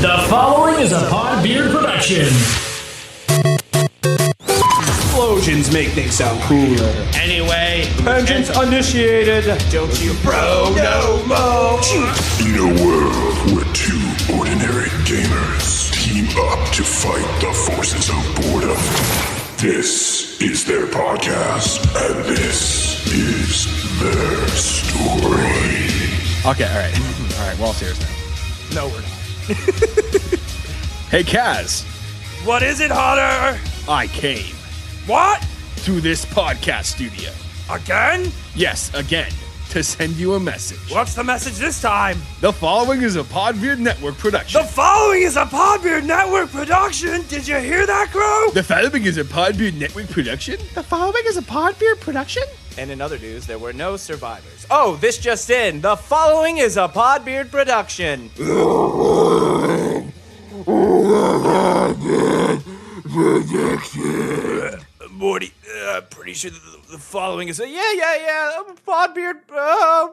The following is a Podbeard production. Explosions make things sound cooler. Anyway, Tangents initiated. Don't you bro no more. In a world where two ordinary gamers team up to fight the forces of boredom, this is their podcast, and this is their story. Okay, all right. All right, we're all serious now. No, we're not. Hey, Kaz, What is it, Hunter? I came What? to this podcast studio. Again? Yes, again, to send you a message. What's the message this time? The following is a Podbeard Network production. The following is a Podbeard Network production. Did you hear that, Crow? The following is a Podbeard Network production. The following is a Podbeard production. And in other news, there were no survivors. Oh, this just in. The following is a Podbeard production. Morty, pretty sure the following is a Podbeard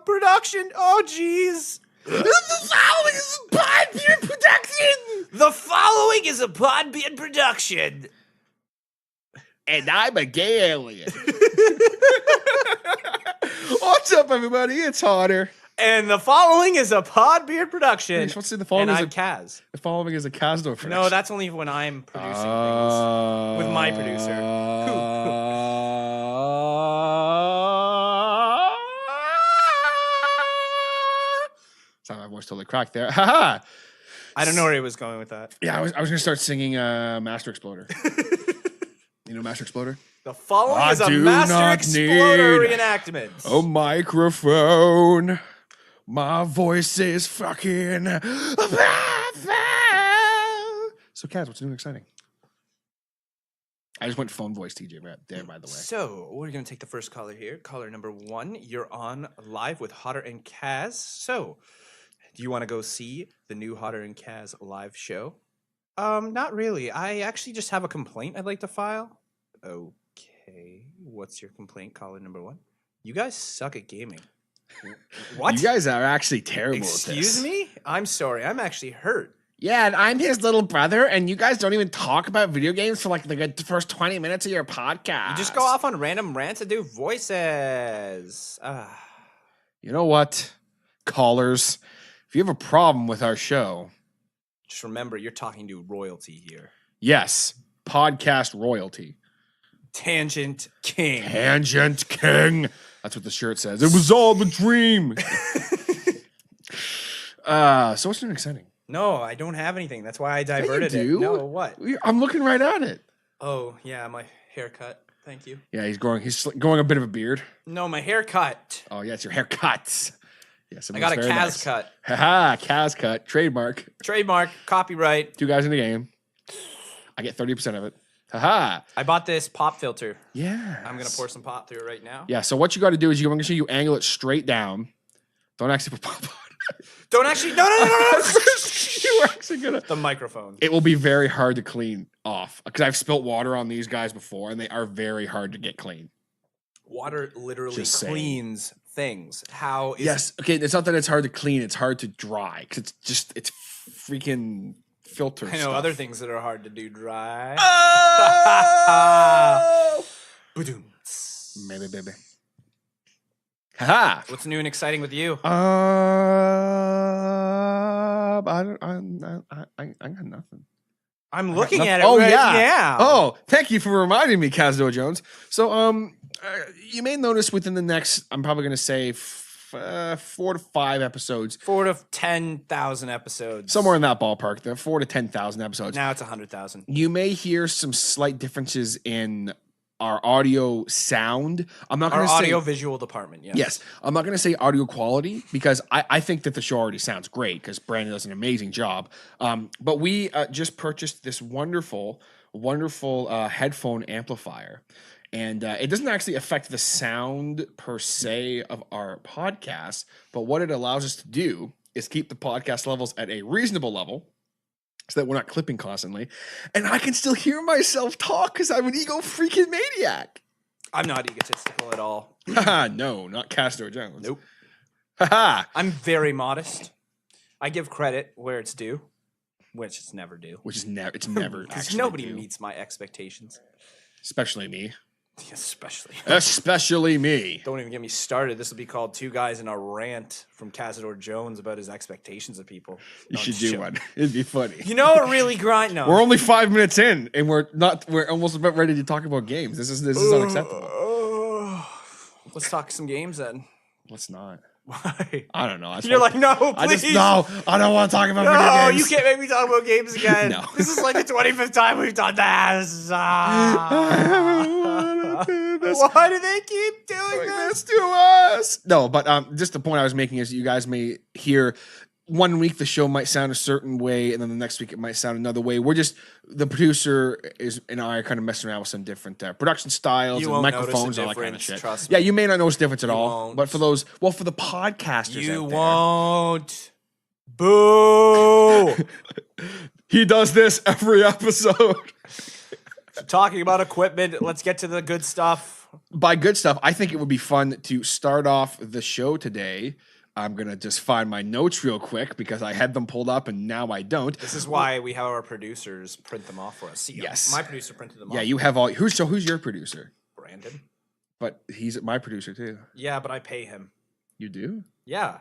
production. Oh, jeez. The following is a Podbeard production. The following is a Podbeard production. And I'm a gay alien. What's up, everybody? It's Hunter. And the following is a Podbeard production. You're supposed to say the following and is I'm Kaz. The following is a Casdo production. No, that's only when I'm producing things with my producer. Sorry, my voice totally cracked there. Haha. I don't know where he was going with that. Yeah, I was gonna start singing Master Exploder. You know Master Exploder? The following I is a do Master not Exploder need reenactment. A microphone. My voice is fucking. So, Kaz, what's new and exciting? I just went phone voice, TJ, right there, by the way. So, we're going to take the first caller here. Caller number 1, you're on live with Hotter and Kaz. So, do you want to go see the new Hotter and Kaz live show? Not really. I actually just have a complaint I'd like to file. Okay. What's your complaint, caller number 1? You guys suck at gaming. What? You guys are actually terrible at this. Excuse me? I'm sorry. I'm actually hurt. Yeah, and I'm his little brother, and you guys don't even talk about video games for like the good first 20 minutes of your podcast. You just go off on random rants and do voices. You know what, callers? If you have a problem with our show, Just remember, you're talking to royalty here. yes, podcast royalty. Tangent King. Tangent King. That's what the shirt says. It was all the dream. So what's new and exciting? No, I don't have anything. That's why I diverted Yeah, you it. do. No, what? I'm looking right at it. Oh, yeah, my haircut. Thank you. Yeah, he's growing a bit of a beard. No, my haircut. Oh, yeah, it's your haircut. Yes, I got a Kaz cut. Haha, Kaz cut. Trademark. Trademark, copyright. 2 guys in the game. I get 30% of it. Haha. I bought this pop filter. Yeah. I'm going to pour some pop through it right now. Yeah, so what you got to do is I'm going to show you angle it straight down. Don't actually put pop on. Don't actually. No. You're actually going to. The microphone. It will be very hard to clean off because I've spilt water on these guys before and they are very hard to get clean. Water literally Just saying. cleans things. How is Yes. Okay. It's not that it's hard to clean. It's hard to dry because it's freaking filter I know stuff. other things that are hard to do dry. Oh! Ba-doom. Maybe, baby. Haha. What's new and exciting with you? I got nothing. I'm looking nothing. at it Oh, right yeah. now. Oh, thank you for reminding me, Casdo Jones. So, you may notice within the next, I'm probably going to say 4 to 5 episodes, 4 to 10,000 episodes. somewhere in that ballpark, the 4 to 10,000 episodes. Now it's 100,000. You may hear some slight differences in our audio sound. I'm not Our going to say audio visual department, yes. Yes, I'm not going to say audio quality because I think that the show already sounds great because Brandon does an amazing job. But we just purchased this wonderful headphone amplifier. And it doesn't actually affect the sound per se of our podcast, but what it allows us to do is keep the podcast levels at a reasonable level so that we're not clipping constantly. And I can still hear myself talk because I'm an ego freaking maniac. I'm not egotistical at all. No, not Castor Jones. Nope. Ha! I'm very modest. I give credit where it's due. which it's never due. Which is never. It's never. Because actually nobody due. meets my expectations. Especially me. Especially me. Don't even get me started. This will be called Two Guys in a Rant from Cazador Jones about his expectations of people. You No, should I'm do joking. one. It'd be funny. You know what really grind? No. We're only 5 minutes in, and we're almost about ready to talk about games. This is unacceptable. Let's talk some games then. Let's not. Why? I don't know. You're like, no, please. I don't want to talk about No, video games. you can't make me talk about games again. No. This is like the 25th time we've done this. Why do they keep doing this? to us. No, but just the point I was making is you guys may hear 1 week the show might sound a certain way, and then the next week it might sound another way. We're just the producer and I are kind of messing around with some different production styles You and won't notice microphones a and all that kind of difference, shit. trust Yeah, me. you may not notice a difference at all, won't. but for the podcasters, You out there, won't. Boo! he does this every episode. Talking about equipment, let's get to the good stuff. By good stuff, I think it would be fun to start off the show today. I'm going to just find my notes real quick because I had them pulled up and now I don't. This is why we have our producers print them off for us. See, Yes. my producer printed them off. Yeah, you have all. Who's your producer? Brandon. But he's my producer too. Yeah, but I pay him. You do? Yeah,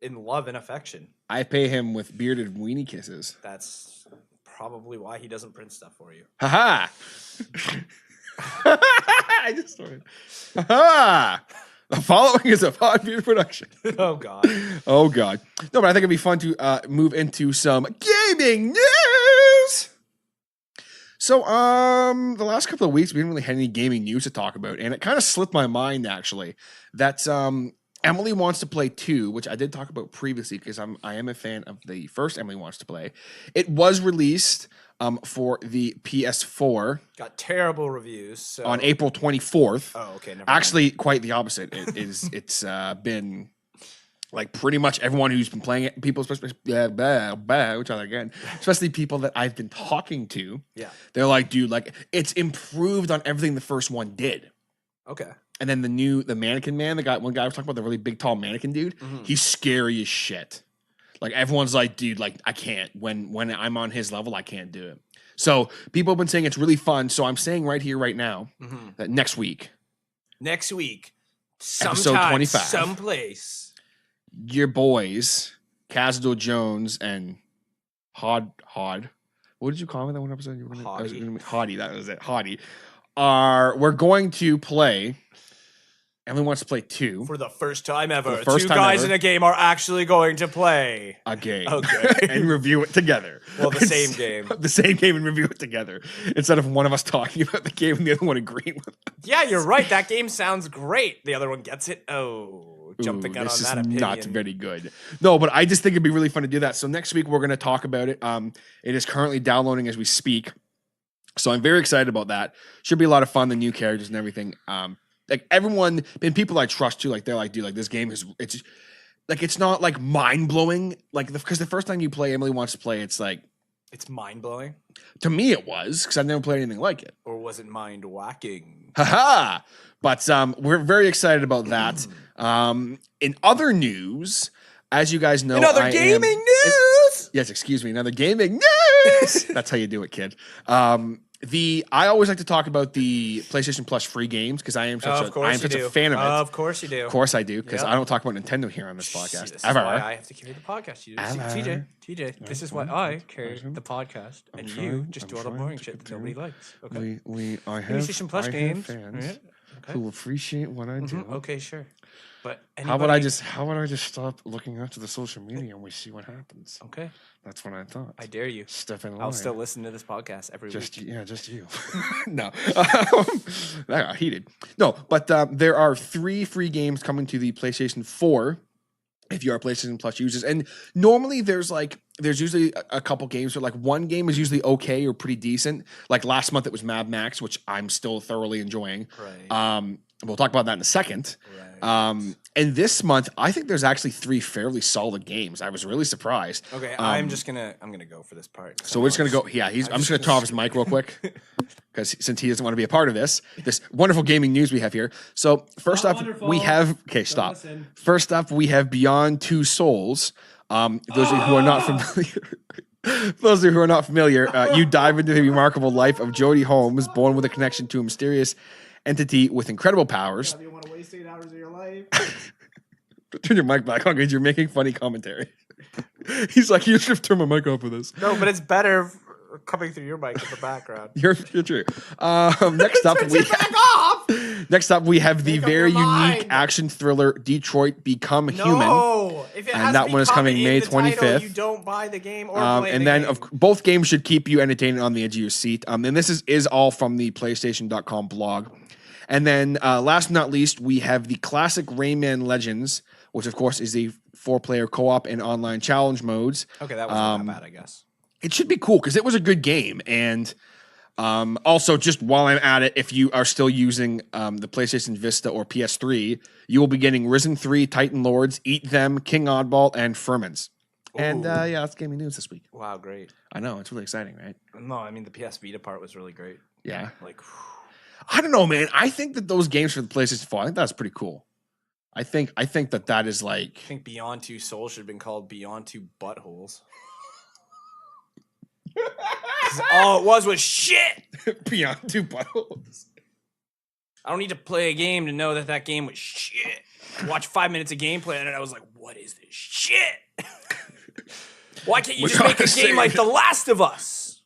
in love and affection. I pay him with bearded weenie kisses. That's probably why he doesn't print stuff for you. Ha ha! I just started. Ha ha! The following is a Podbeard production. Oh God. Oh God. No, but I think it'd be fun to move into some gaming news. So, the last couple of weeks we didn't really have any gaming news to talk about, and it kind of slipped my mind actually that Emily Wants to Play 2, which I did talk about previously because I am a fan of the first Emily Wants to Play. It was released for the PS4 Got terrible reviews. So. on April 24th. Oh, okay. Never mind. Actually, quite the opposite. It's been like pretty much everyone who's been playing it, people, especially which are again, especially people that I've been talking to. Yeah. They're like, dude, like it's improved on everything the first one did. Okay. And then the mannequin man, one guy I was talking about, the really big tall mannequin dude, he's scary as shit. Like everyone's like, dude, like I can't. When I'm on his level, I can't do it. So people have been saying it's really fun. So I'm saying right here, right now, that next week, episode Episode 25. someplace. your boys, Cazador Jones and Hod. What did you call me that one episode? Hottie, that was it. Hottie. We're going to play. Emily Wants to Play 2. For the first time ever, the first two time guys ever. in a game are actually going to play A game. Okay. And review it together. Well, the same game. The same game and review it together. Instead of one of us talking about the game and the other one agreeing with it. Yeah, you're right. That game sounds great. The other one gets it. Oh, jumping Ooh, out this on is that opinion. not very good. No, but I just think it'd be really fun to do that. So next week we're going to talk about it. It is currently downloading as we speak. So I'm very excited about that. Should be a lot of fun, the new characters and everything. Like everyone and people I trust too, like they're like, dude, like this game it's not like mind blowing. Like because the first time you play Emily Wants to Play, it's like It's mind blowing, to me it was because I've never played anything like it. or was it mind whacking? Haha. But we're very excited about that. In other news, as you guys know, Another gaming news. Yes, excuse me, another gaming news. That's how you do it, kid. I always like to talk about the PlayStation Plus free games because I am such a fan of it. Of course you do. Of course I do, because Yeah. I don't talk about Nintendo here on this podcast. This is Ever. why I have to carry the podcast. TJ, this is why I carry the podcast, and you just do all the boring shit that nobody likes. Okay. I have PlayStation Plus games. fans Right? Okay. who appreciate what I do. Okay, sure. But How about I just stop looking after the social media and we see what happens? Okay, That's what I thought. I dare you. Step in line. I'll still listen to this podcast every Just week. just you. No, that got heated. No, but there are 3 free games coming to the PlayStation 4 if you are PlayStation Plus users. And normally there's usually a couple games, but like one game is usually okay or pretty decent. Like last month it was Mad Max, which I'm still thoroughly enjoying. Right. We'll talk about that in a second. Right. And this month, I think there's actually 3 fairly solid games. I was really surprised. Okay, I'm gonna go for this part. So we're just gonna go. Yeah, I'm just gonna turn off his mic real quick because since he doesn't want to be a part of this wonderful gaming news we have here. So first up, we have. Okay, stop. First up, we have Beyond Two Souls. Those of you who are not familiar. For those of you who are not familiar, you dive into the remarkable life of Jodie Holmes, born with a connection to a mysterious entity with incredible powers. You want to waste 8 hours of your life? Turn your mic back on because you're making funny commentary. He's like, you should have turned my mic off for this. No, but it's better coming through your mic in the background. You're true. Next up, we have the very unique action thriller Detroit Become Human. No, if it has And that one is coming May 25th. You don't buy the game or play and the then game. both games should keep you entertained and on the edge of your seat. And this is all from the PlayStation.com blog. And then last but not least, we have the classic Rayman Legends, which of course is a 4-player co-op and online challenge modes. Okay, that wasn't that bad, I guess. It should be cool because it was a good game. And also, just while I'm at it, if you are still using the PlayStation Vista or PS3, you will be getting Risen 3, Titan Lords, Eat Them, King Oddball, and Furmans. And yeah, that's gaming news this week. Wow, great. I know, it's really exciting, right? No, I mean, the PS Vita part was really great. Yeah. Like, I don't know, man. I think that those games for the PlayStation 4, I think that's pretty cool. I think that is like... I think Beyond Two Souls should have been called Beyond Two Buttholes. All it was shit. Beyond Two Buttholes. I don't need to play a game to know that game was shit. I watched 5 minutes of gameplay and I was like, what is this shit? Why can't you just make a game like The Last of Us?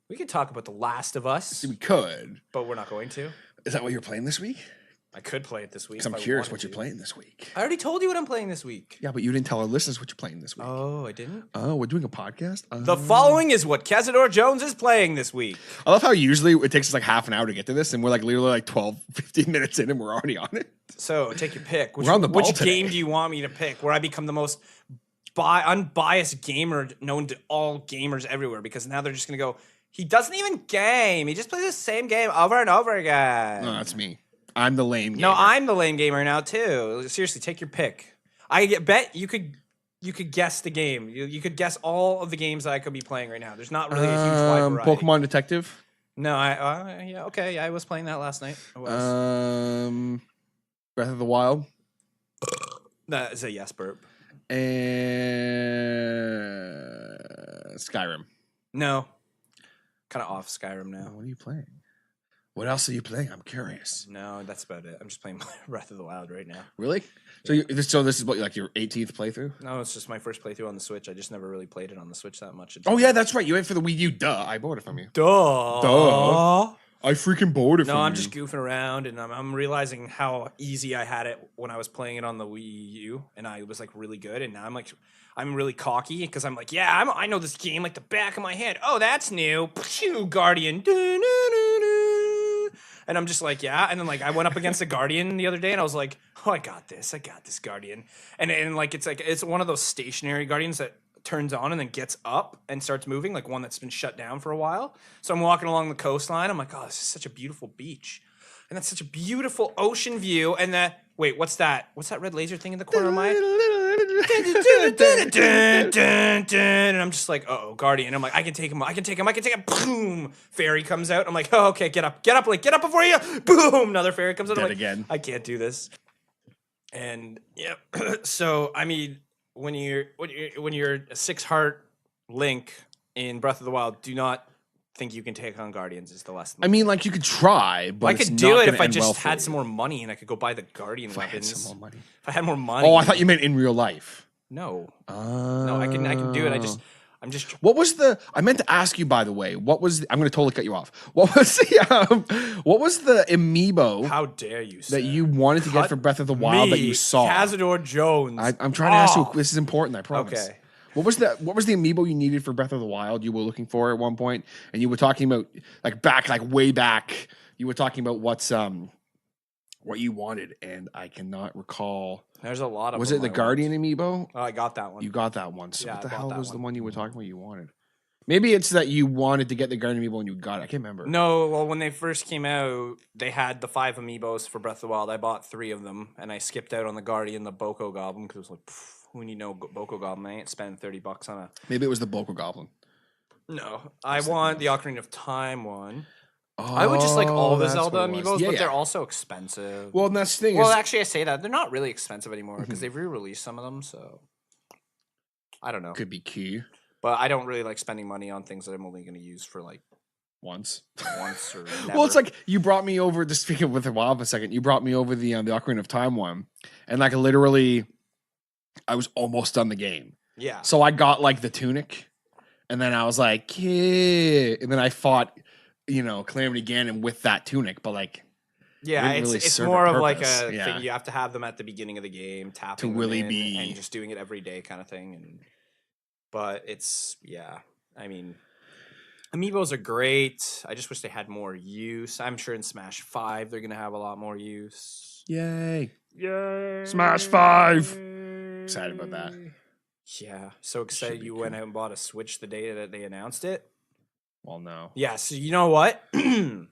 We could talk about The Last of Us. We could. But we're not going to. Is that what you're playing this week? I could play it this week. Because I'm curious what you're playing this week. I already told you what I'm playing this week. Yeah, but you didn't tell our listeners what you're playing this week. Oh, I didn't? Oh, we're doing a podcast? The following is what Cazador Jones is playing this week. I love how usually it takes us like half an hour to get to this, and we're like literally like 12, 15 minutes in, and we're already on it. So take your pick. We're on the ball which today. game do you want me to pick where I become the most unbiased gamer known to all gamers everywhere? Because now they're just going to go, he doesn't even game. He just plays the same game over and over again. No, that's me. I'm the lame gamer. No, I'm the lame gamer now too. Seriously, take your pick. Bet you could guess the game. You could guess all of the games that I could be playing right now. There's not really a huge wide variety. Pokemon Detective. No, yeah, okay. I was playing that last night. I was. Breath of the Wild. That is a yes burp. And Skyrim. No. Kind of off Skyrim now. What are you playing? What else are you playing? I'm curious. No, that's about it. I'm just playing Breath of the Wild right now. Really? Yeah. So this is what, like your 18th playthrough? No, it's just my first playthrough on the Switch. I just never really played it on the Switch that much. Oh yeah, that's right. You went for the Wii U. Duh, I bought it from you. Duh. I freaking bought it from you. No, I'm just goofing around, and I'm realizing how easy I had it when I was playing it on the Wii U, and I was like really good. And now I'm really cocky because I'm like, yeah, I know this game like the back of my hand. Oh, that's new. Pshoo, Guardian. And I'm just like, yeah. And then like I went up against a Guardian the other day, and I was like, oh, I got this Guardian. And like it's one of those stationary Guardians that turns on and then gets up and starts moving, like one that's been shut down for a while. So I'm walking along the coastline. I'm like, oh, this is such a beautiful beach. And that's such a beautiful ocean view. And wait, what's that? What's that red laser thing in the corner of my... And I'm just like, uh-oh, Guardian. I'm like, I can take him. Boom! Fairy comes out. I'm like, oh, okay, get up, like, get up before you. Boom! Another fairy comes out. I'm like, again. I can't do this. And yeah, so I mean, when you're a 6-heart Link in Breath of the Wild, do not think you can take on Guardians. Is the lesson. I mean, like you could try, but I could do it if I just had some more money and I could go buy the Guardian weapons. I had some more money. If I had more money. Oh, I thought you meant in real life. No. No, I can do it. I'm just. What was the? I meant to ask you, by the way. What was? I'm going to totally cut you off. What was the? What was the amiibo? How dare you? Sir. That you wanted to get for Breath of the Wild that you saw? Cazador Jones. I'm trying to ask you. This is important. I promise. Okay. What was the amiibo you needed for Breath of the Wild? You were looking for at one point, and you were talking about way back. You were talking about what you wanted, and I cannot recall. There's a lot of. Was it the Guardian amiibo? Oh, I got that one. You got that one. So yeah, what the I bought hell that was one. the one you were talking about you wanted? Maybe it's that you wanted to get the Guardian amiibo and you got it. I can't remember. No, well, when they first came out, they had the 5 amiibos for Breath of the Wild. I bought 3 of them, and I skipped out on the Guardian, the Boko Goblin, because it was like, who need no Boko Goblin? I ain't spending $30 on a. Maybe it was the Boko Goblin. No, I want the Ocarina of Time one. Oh, I would just like all the that's Zelda what it was. amiibos, Yeah, but yeah. they're also expensive. Well, and that's the thing. Well, is, actually, I say that they're not really expensive anymore because they've re-released some of them. So I don't know. could be key. But I don't really like spending money on things that I'm only going to use for like once or never. Well, it's like you brought me over. Just speaking with a while for a second, you brought me over the Ocarina of Time one, and like literally, I was almost done the game. Yeah. So I got like the tunic, and then I was like, yeah, and then I fought, Calamity Ganon with that tunic, but like, yeah, didn't really it's serve a more of like purpose. a Yeah. thing you have to have them at the beginning of the game, tapping To them really in be- and just doing it every day kind of thing. But it's I mean, amiibos are great. I just wish they had more use. I'm sure in Smash 5 they're gonna have a lot more use. Yay! Yay! Smash 5! Excited about that. Yeah, so excited be you went out and bought a Switch the day that they announced it. Well, no. Yeah, so you know what? You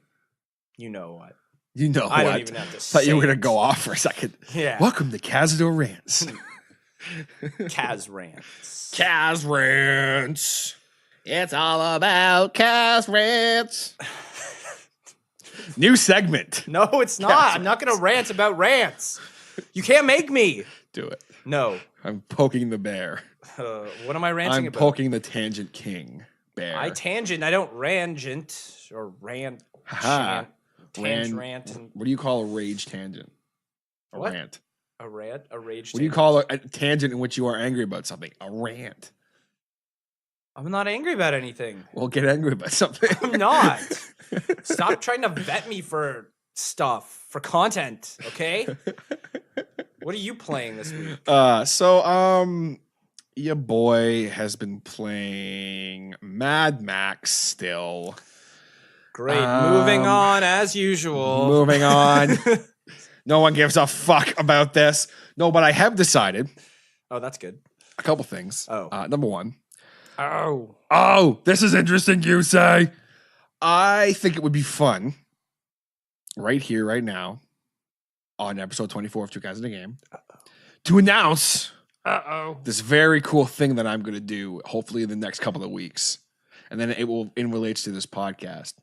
know what? You know I don't what? even have to Thought you were say gonna it. go off for a second. Yeah. Welcome to Cazador Rants. Kaz rants. Kaz Rants. It's all about Kaz Rants. New segment. No, it's not. Kaz I'm not going to rant about rants. You can't make me. Do it. No. I'm poking the bear. What am I ranting I'm about? poking the tangent king bear. I tangent. I don't rangent or rant. Haha. Rant. What do you call a rage tangent? A What? rant. A rant? A rage. What do you tangent. call a tangent in which you are angry about something? A rant. I'm not angry about anything. Well, get angry about something. I'm not. Stop trying to vet me for stuff, for content, okay? What are you playing this week? Your boy has been playing Mad Max still. Great. Moving on as usual. Moving on. No one gives a fuck about this. No, but I have decided Oh, that's good. a couple things. Oh. Number one. Oh. This is interesting, you say. I think it would be fun right here, right now, on episode 24 of Two Guys in a Game, to announce this very cool thing that I'm going to do, hopefully in the next couple of weeks. And then it relates to this podcast.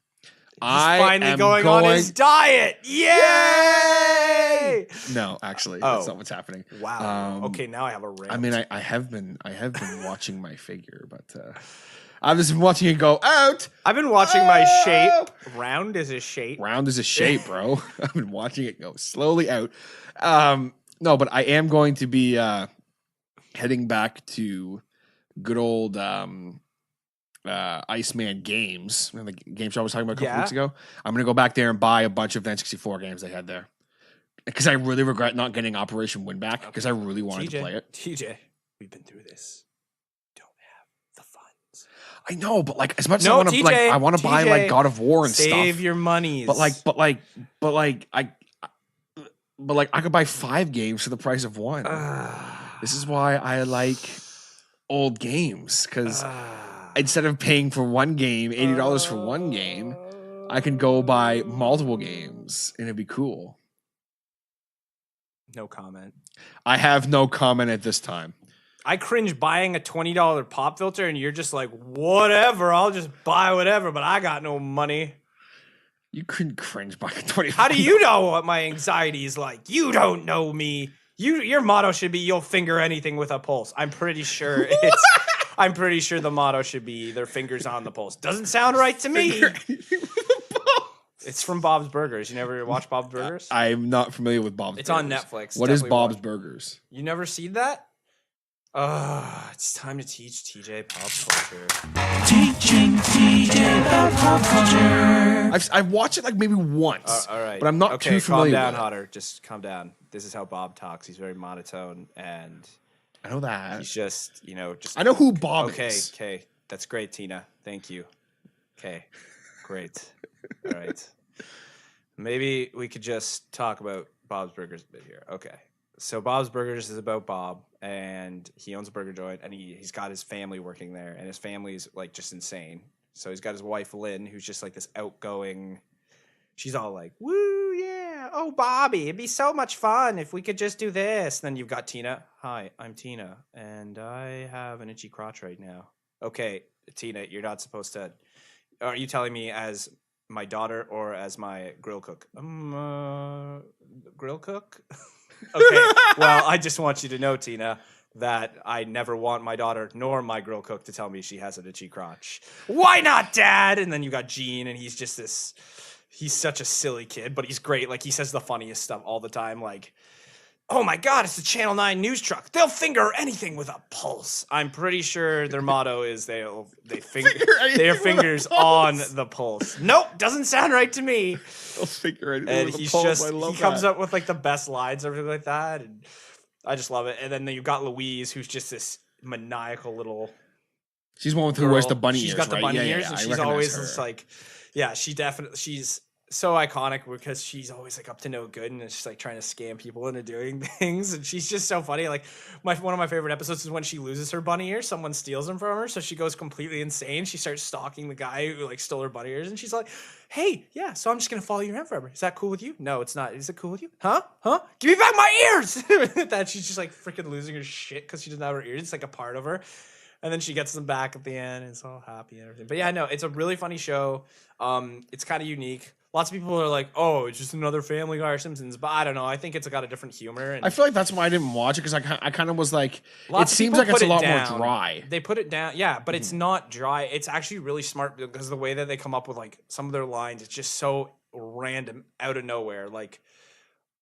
He's finally going on his diet. Yay! No, actually, that's not what's happening. Wow. Okay, now I have a rant. I mean, I have been watching my figure, but I've just been watching it go out. I've been watching my shape. Round is a shape. Round is a shape, bro. I've been watching it go slowly out. No, but I am going to be heading back to good old Iceman Games, the game show I was talking about a couple weeks ago. I'm going to go back there and buy a bunch of N64 games they had there. Because I really regret not getting Operation Win back because I really wanted to play it. TJ, we've been through this. Don't have the funds. I know, but like as much as No, I want to, TJ, I want to buy like God of War and stuff. Save your monies. But I could buy 5 games for the price of one. This is why I like old games because instead of paying for one game, $80 for one game, I can go buy multiple games and it'd be cool. No comment. I have no comment at this time. I cringe buying a $20 pop filter and you're just like, whatever, I'll just buy whatever, but I got no money. You couldn't cringe buying a $20. How do you know what my anxiety is like? You don't know me. Your motto should be you'll finger anything with a pulse. I'm pretty sure I'm pretty sure the motto should be their fingers on the pulse. Doesn't sound right to me. It's from Bob's Burgers. You never watch Bob's Burgers? I'm not familiar with Bob's It's Burgers. on Netflix. What is Definitely Bob's watch. Burgers? You never seen that? It's time to teach TJ pop culture. Teaching TJ about pop culture. I've watched it like maybe once. All right. But I'm not okay, too familiar calm down, with it. Hodder. Just calm down. This is how Bob talks. He's very monotone and I know that. he's just, just I know who Bob Okay, is. okay. That's great, Tina. Thank you. Okay. Great. All right. Maybe we could just talk about Bob's Burgers a bit here. Okay. So Bob's Burgers is about Bob, and he owns a burger joint, and he's got his family working there, and his family's like just insane. So he's got his wife Lynn, who's just like this outgoing. She's all like, "Woo, yeah! Oh, Bobby, it'd be so much fun if we could just do this." Then you've got Tina. Hi, I'm Tina, and I have an itchy crotch right now. Okay, Tina, you're not supposed to. Are you telling me as my daughter or as my grill cook? Grill cook. Okay. Well, I just want you to know, Tina, that I never want my daughter nor my girl cook to tell me she has an itchy crotch. Why not, Dad? And then you got Gene, and he's just this. He's such a silly kid, but he's great. Like, he says the funniest stuff all the time. Like, oh my God, it's the Channel 9 news truck. They'll finger anything with a pulse. I'm pretty sure their motto is they finger their fingers on the pulse. Nope, doesn't sound right to me. They'll figure anything And with a he's pulse. just I love he comes that. up with like the best lines, everything like that, and I just love it. And then you've got Louise, who's just this maniacal little. She's one with who wears the bunny She's ears, got the right? bunny Yeah, ears, yeah, and I she's recognize always her. just like, yeah, she's so iconic because she's always like up to no good and it's just like trying to scam people into doing things, and she's just so funny. Like one of my favorite episodes is when she loses her bunny ears. Someone steals them from her, so she goes completely insane. She starts stalking the guy who like stole her bunny ears, and she's like, "Hey, yeah, so I'm just gonna follow you around forever. Is that cool with you? No, it's not. Is it cool with you? Huh? Give me back my ears!" That she's just like freaking losing her shit because she doesn't have her ears. It's like a part of her. And then she gets them back at the end, and it's all happy and everything. But yeah, no, it's a really funny show. It's kind of unique. Lots of people are like, "Oh, it's just another Family Guy or Simpsons," but I don't know. I think it's got a different humor. And I feel like that's why I didn't watch it, because I kind of was like, lots it of seems people like it's put a lot it more down. dry. They put it down, yeah, but it's not dry. It's actually really smart because the way that they come up with like some of their lines, it's just so random, out of nowhere. Like,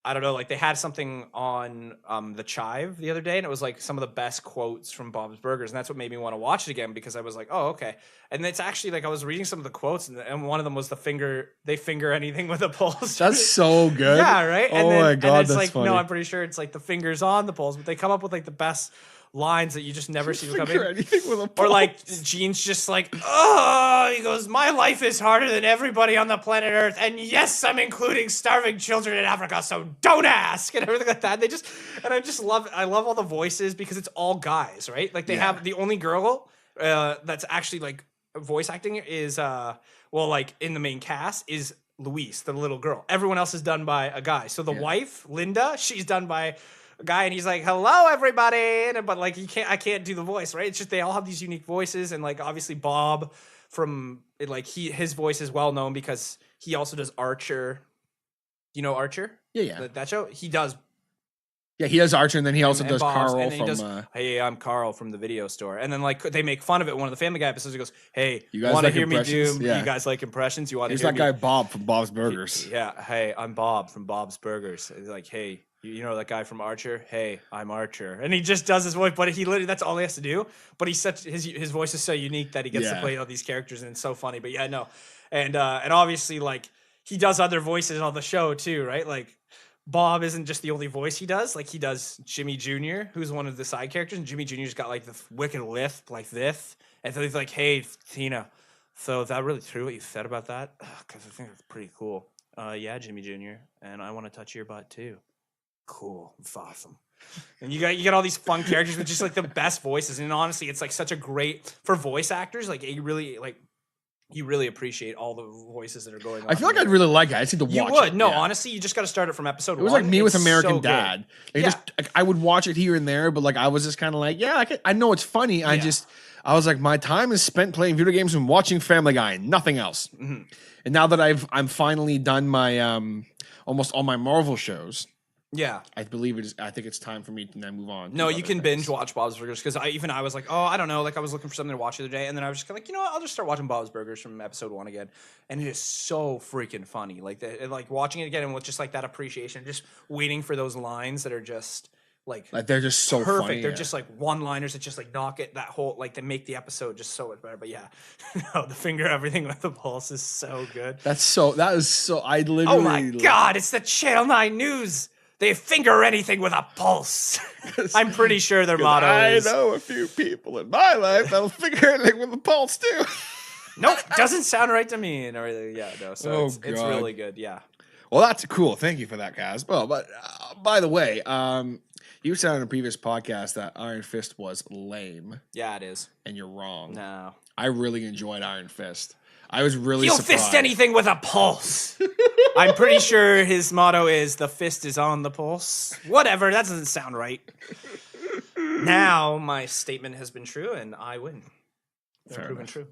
I don't know, like they had something on the Chive the other day, and it was like some of the best quotes from Bob's Burgers, and that's what made me want to watch it again, because I was like, oh, okay. And it's actually like I was reading some of the quotes, and one of them was they finger anything with a pulse. That's so good. Yeah, right. Oh my God, it's that's like, funny. no, I'm pretty sure it's like the fingers on the pulse, but they come up with like the best lines that you just never see them come Finger in. anything with a Or pulse. like Gene's just like, oh, he goes, my life is harder than everybody on the planet Earth, and yes, I'm including starving children in Africa, so don't ask, and everything like that. I love all the voices because it's all guys, right? Like they have the only girl that's actually like voice acting is like in the main cast is Luis, the little girl. Everyone else is done by a guy. So the wife, Linda, she's done by a guy, and he's like, "Hello, everybody," but like I can't do the voice, right? It's just they all have these unique voices, and like obviously Bob from his voice is well known because he also does Archer. You know Archer? Yeah. That show he does. Yeah, he does Archer, and then he also and does Bob's, Carl and then he from. does, hey, I'm Carl from the video store, and then like they make fun of it. One of the Family Guy episodes, he goes, "Hey, You guys want to like hear me do? impressions? Yeah. You guys like impressions? You want to He's hear that me?" guy Bob from Bob's Burgers. Yeah, hey, I'm Bob from Bob's Burgers. He's like, hey, you know that guy from Archer? Hey, I'm Archer. And he just does his voice, but he literally, that's all he has to do. But his voice is so unique that he gets to play all these characters, and it's so funny. But yeah, no. And obviously, like, he does other voices on the show too, right? Like, Bob isn't just the only voice he does. Like, he does Jimmy Jr., who's one of the side characters, and Jimmy Jr.'s got like the wicked lisp like this. And so he's like, hey, Tina, so is that really true what you said about that? Because I think that's pretty cool. Yeah, Jimmy Jr., and I want to touch your butt too. Cool. It's awesome. And you get all these fun characters with just like the best voices. And honestly, it's like such a great, for voice actors, like you really appreciate all the voices that are going on. I feel like I'd really like it. I just need to watch You would. it. No, Yeah. honestly, you just got to start it from episode 1. It was like me with It's American so good. Dad. Like, Yeah. I would watch it here and there, but like I was just kind of like, yeah, I know it's funny. I was like, my time is spent playing video games and watching Family Guy and nothing else. Mm-hmm. And now that I'm finally done my almost all my Marvel shows, Yeah. I think it's time for me to then move on. No, to you other can things. binge watch Bob's Burgers, because I was like, oh, I don't know. Like, I was looking for something to watch the other day, and then I was just kind of like, you know what? I'll just start watching Bob's Burgers from episode 1 again. And it is so freaking funny. Like, like watching it again and with just like that appreciation, just waiting for those lines that are just like Like, they're just so perfect. funny. They're yeah. just like one-liners that just like knock it that whole, like, they make the episode just so much better. But yeah, no, the finger everything with the pulse is so good. That is so. I literally. Oh my God, it's the Channel 9 News. They finger anything with a pulse. I'm pretty sure their motto is. I know a few people in my life that'll figure anything with a pulse too. Nope, doesn't sound right to me and everything. Yeah, no, so Oh, it's God. really good. Yeah. Well, that's cool. Thank you for that, Kaz. Well, but by the way, you said on a previous podcast that Iron Fist was lame, Yeah, it is. and you're wrong. No. I really enjoyed Iron Fist. I was really He'll surprised. fist anything with a pulse. I'm pretty sure his motto is the fist is on the pulse. Whatever, that doesn't sound right. Now my statement has been true and I win. They're Fair proven enough. true.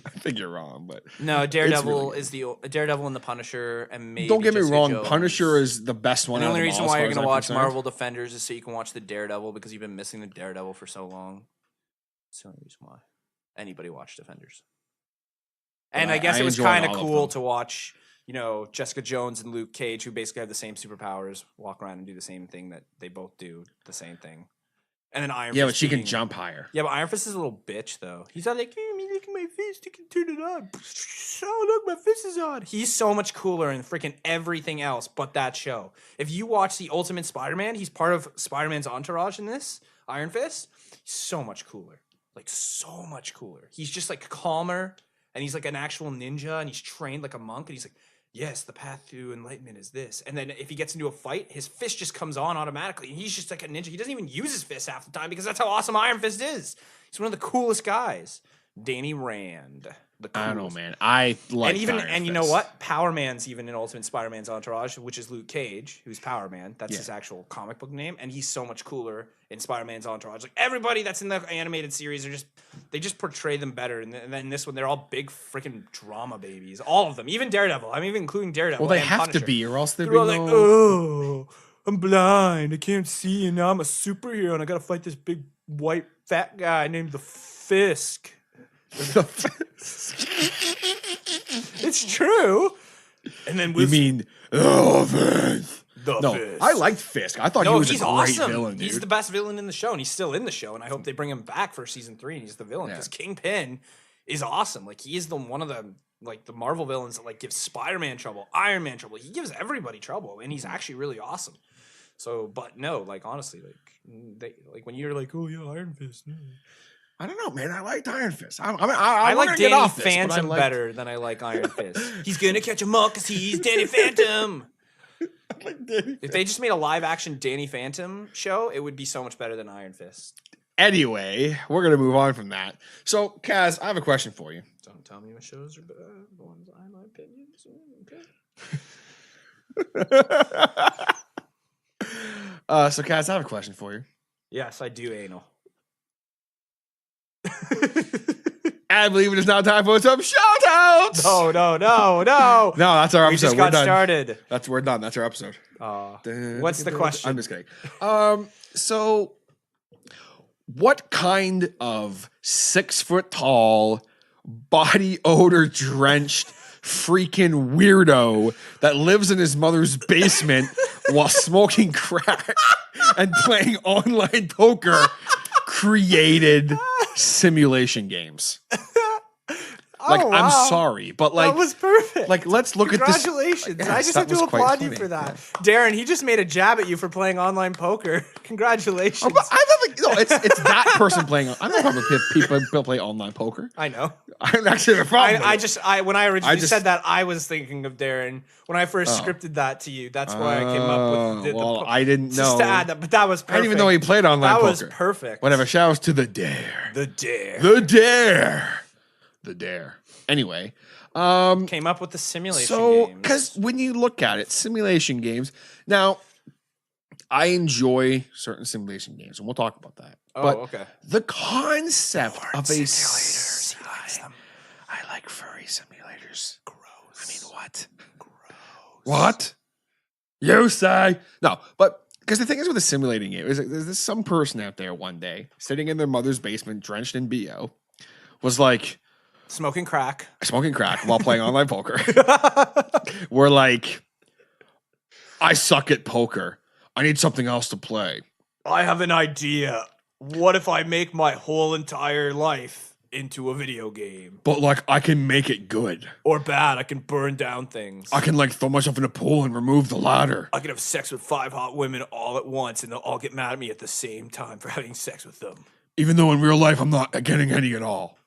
I think you're wrong, but No, Daredevil really is the Daredevil and the Punisher, and maybe don't get me Jessica wrong. Jones. Punisher is the best one. And the out only of them reason all, why as you're far as gonna I'm watch concerned. Marvel Defenders is so you can watch the Daredevil because you've been missing the Daredevil for so long. That's the only reason why anybody watch Defenders. And Well, I guess I it was enjoyed kind of all of cool them. to watch, Jessica Jones and Luke Cage, who basically have the same superpowers, walk around and do the same thing that they both do, the same thing. And then Iron Yeah, Fist but she can being- jump higher. Yeah, but Iron Fist is a little bitch, though. He's all like, hey, look at my fist. You can turn it on. Oh, look, my fist is on. He's so much cooler in freaking everything else but that show. If you watch the Ultimate Spider-Man, he's part of Spider-Man's entourage in this, Iron Fist. He's so much cooler. Like, so much cooler. He's just, like, calmer, and he's, like, an actual ninja, and he's trained like a monk, and he's like, yes, the path to enlightenment is this. And then if he gets into a fight, his fist just comes on automatically. And he's just like a ninja. He doesn't even use his fist half the time because that's how awesome Iron Fist is. He's one of the coolest guys. Danny Rand. The coolest. I don't know, man. I like And you know what? Power Man's even in Ultimate Spider-Man's entourage, which is Luke Cage, who's Power Man. That's his actual comic book name, and he's so much cooler in Spider-Man's entourage. Like everybody that's in the animated series they just portray them better. And then this one, they're all big freaking drama babies. All of them, even Daredevil. I'm even including Daredevil. Well, they and have Punisher. to be, or else they'd They're be all like, no. oh, I'm blind. I can't see, and now I'm a superhero, and I gotta fight this big white fat guy named the Fisk. It's true. And then You mean Fisk? the No, Fisk. I liked Fisk. I thought he No, was a he's great awesome. villain, dude. He's the best villain in the show, and he's still in the show. And I hope they bring him back for season 3, and he's the villain because Kingpin is awesome. Like he is one of the Marvel villains that like gives Spider-Man trouble, Iron Man trouble. He gives everybody trouble, and he's actually really awesome. So, but no, like honestly, when you're like, oh yeah, Iron Fist. I don't know, man. I liked Iron Fist. I I like get Danny off this, but I Phantom liked- better than I like Iron Fist. He's gonna catch him up because he's Danny Phantom. If they just made a live action Danny Phantom show, it would be so much better than Iron Fist. Anyway, we're gonna move on from that. So, Kaz, I have a question for you. Don't tell me my shows are bad. The ones I have my opinions. Okay. So, Kaz, I have a question for you. Yes, I do anal. I believe it is now time for some shout-outs! No. No, that's our episode. We just We're got done. started. We're done. That's our episode. What's the question? I'm just kidding. So, what kind of 6-foot-tall, body odor drenched freaking weirdo that lives in his mother's basement while smoking crack and playing online poker created simulation games? Like, wow. I'm sorry, but like, that was perfect. like, let's look at this. Congratulations. Yes, I just that have to was quite applaud you funny, for that. Darren, he just made a jab at you for playing online poker. Congratulations. Oh, but I don't think it's that person playing. I don't know how people play online poker. I know. I'm actually the problem. When I originally just- said that, I was thinking of Darren. When I first scripted that to you, that's why I came up with well, I didn't just know. to add that, but that was perfect. I didn't even know he played online That poker. was perfect. Whatever. Shout outs to the dare. The Dare. The dare. Anyway, Came up with the simulation so games. because when you look at it, simulation games. Now, I enjoy certain simulation games, and we'll talk about that. Oh, but okay. the concept of a simulators. I like furry simulators. Gross. I mean, what? What? You say? No, but because the thing is with a simulating game is that there's some person out there one day sitting in their mother's basement, drenched in BO, was like Smoking crack. smoking crack while playing online poker. We're like, I suck at poker. I need something else to play. I have an idea. What if I make my whole entire life into a video game? But like, I can make it good. Or bad, I can burn down things. I can like throw myself in a pool and remove the ladder. I can have sex with 5 hot women all at once, and they'll all get mad at me at the same time for having sex with them. Even though in real life I'm not getting any at all.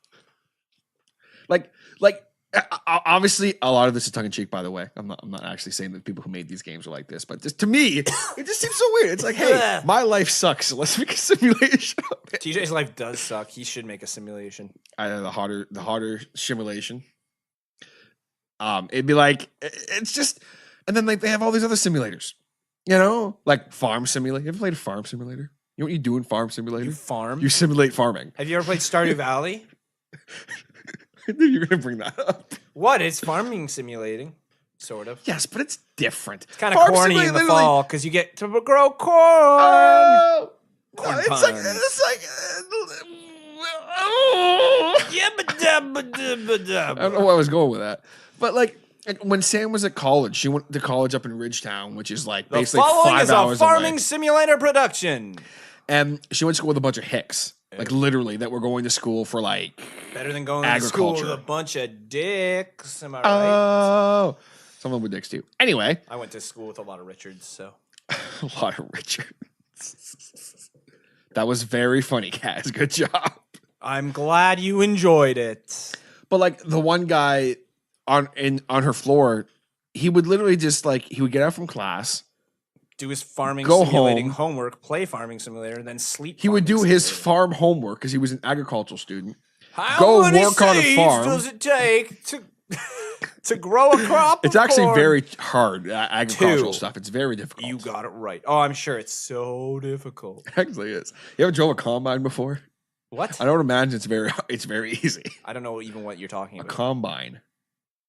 Like, obviously, a lot of this is tongue in cheek. By the way, I'm not actually saying that people who made these games are like this, but just to me, it just seems so weird. It's like, hey, my life sucks. So let's make a simulation. TJ's life does suck. He should make a simulation. The harder simulation. It'd be like it's just, and then like they have all these other simulators, you know, like Farm Simulator. You ever played a Farm Simulator? You know what you do in Farm Simulator? You farm? You simulate farming. Have you ever played Stardew Valley? I knew you were gonna bring that up. What? It's farming simulating, sort of. Yes, but it's different. It's kind of Farm corny in Simulator the literally- fall because you get to grow corn. Oh, Corn it's like puns. it's like. I don't know where I was going with that, but like when Sam was at college, she went to college up in Ridgetown, which is like The basically following 5 is a hours farming away. simulator production. And she went to school with a bunch of hicks, like literally that were going to school for like. Better than going to school with Agriculture. a bunch of dicks. Am I right? Oh, some of them with dicks too. Anyway, I went to school with a lot of Richards, so. a lot of Richards. That was very funny, Kaz. Good job. I'm glad you enjoyed it. But like the one guy on her floor, he would literally just like he would get out from class. Do his farming Go simulating home. homework, play farming simulator, and then sleep. He would do farming his simulator. farm homework because he was an agricultural student. How go many work on a seeds farm. does it take to to grow a crop? It's of actually corn? very hard agricultural Two. stuff. It's very difficult. You got it right. Oh, I'm sure it's so difficult. It actually is. You ever drove a combine before? What? I don't imagine it's very easy. I don't know even what you're talking A about. combine.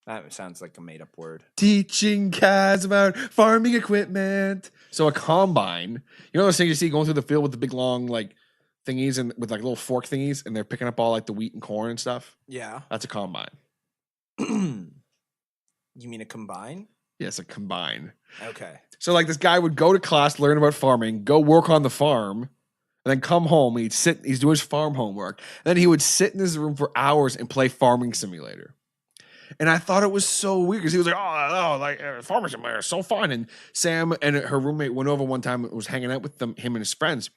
That sounds like a made up word. Teaching Kaz about farming equipment. So a combine, you know those things you see going through the field with the big long like thingies and with like little fork thingies, and they're picking up all like the wheat and corn and stuff. Yeah. That's a combine. You mean a combine? Yes, a combine. Okay. So like this guy would go to class, learn about farming, go work on the farm, and then come home. He'd sit. He's doing his farm homework. And then he would sit in his room for hours and play Farming Simulator. And I thought it was so weird because he was like, Farming Simulator is so fun. And Sam and her roommate went over one time and was hanging out with him and his friends.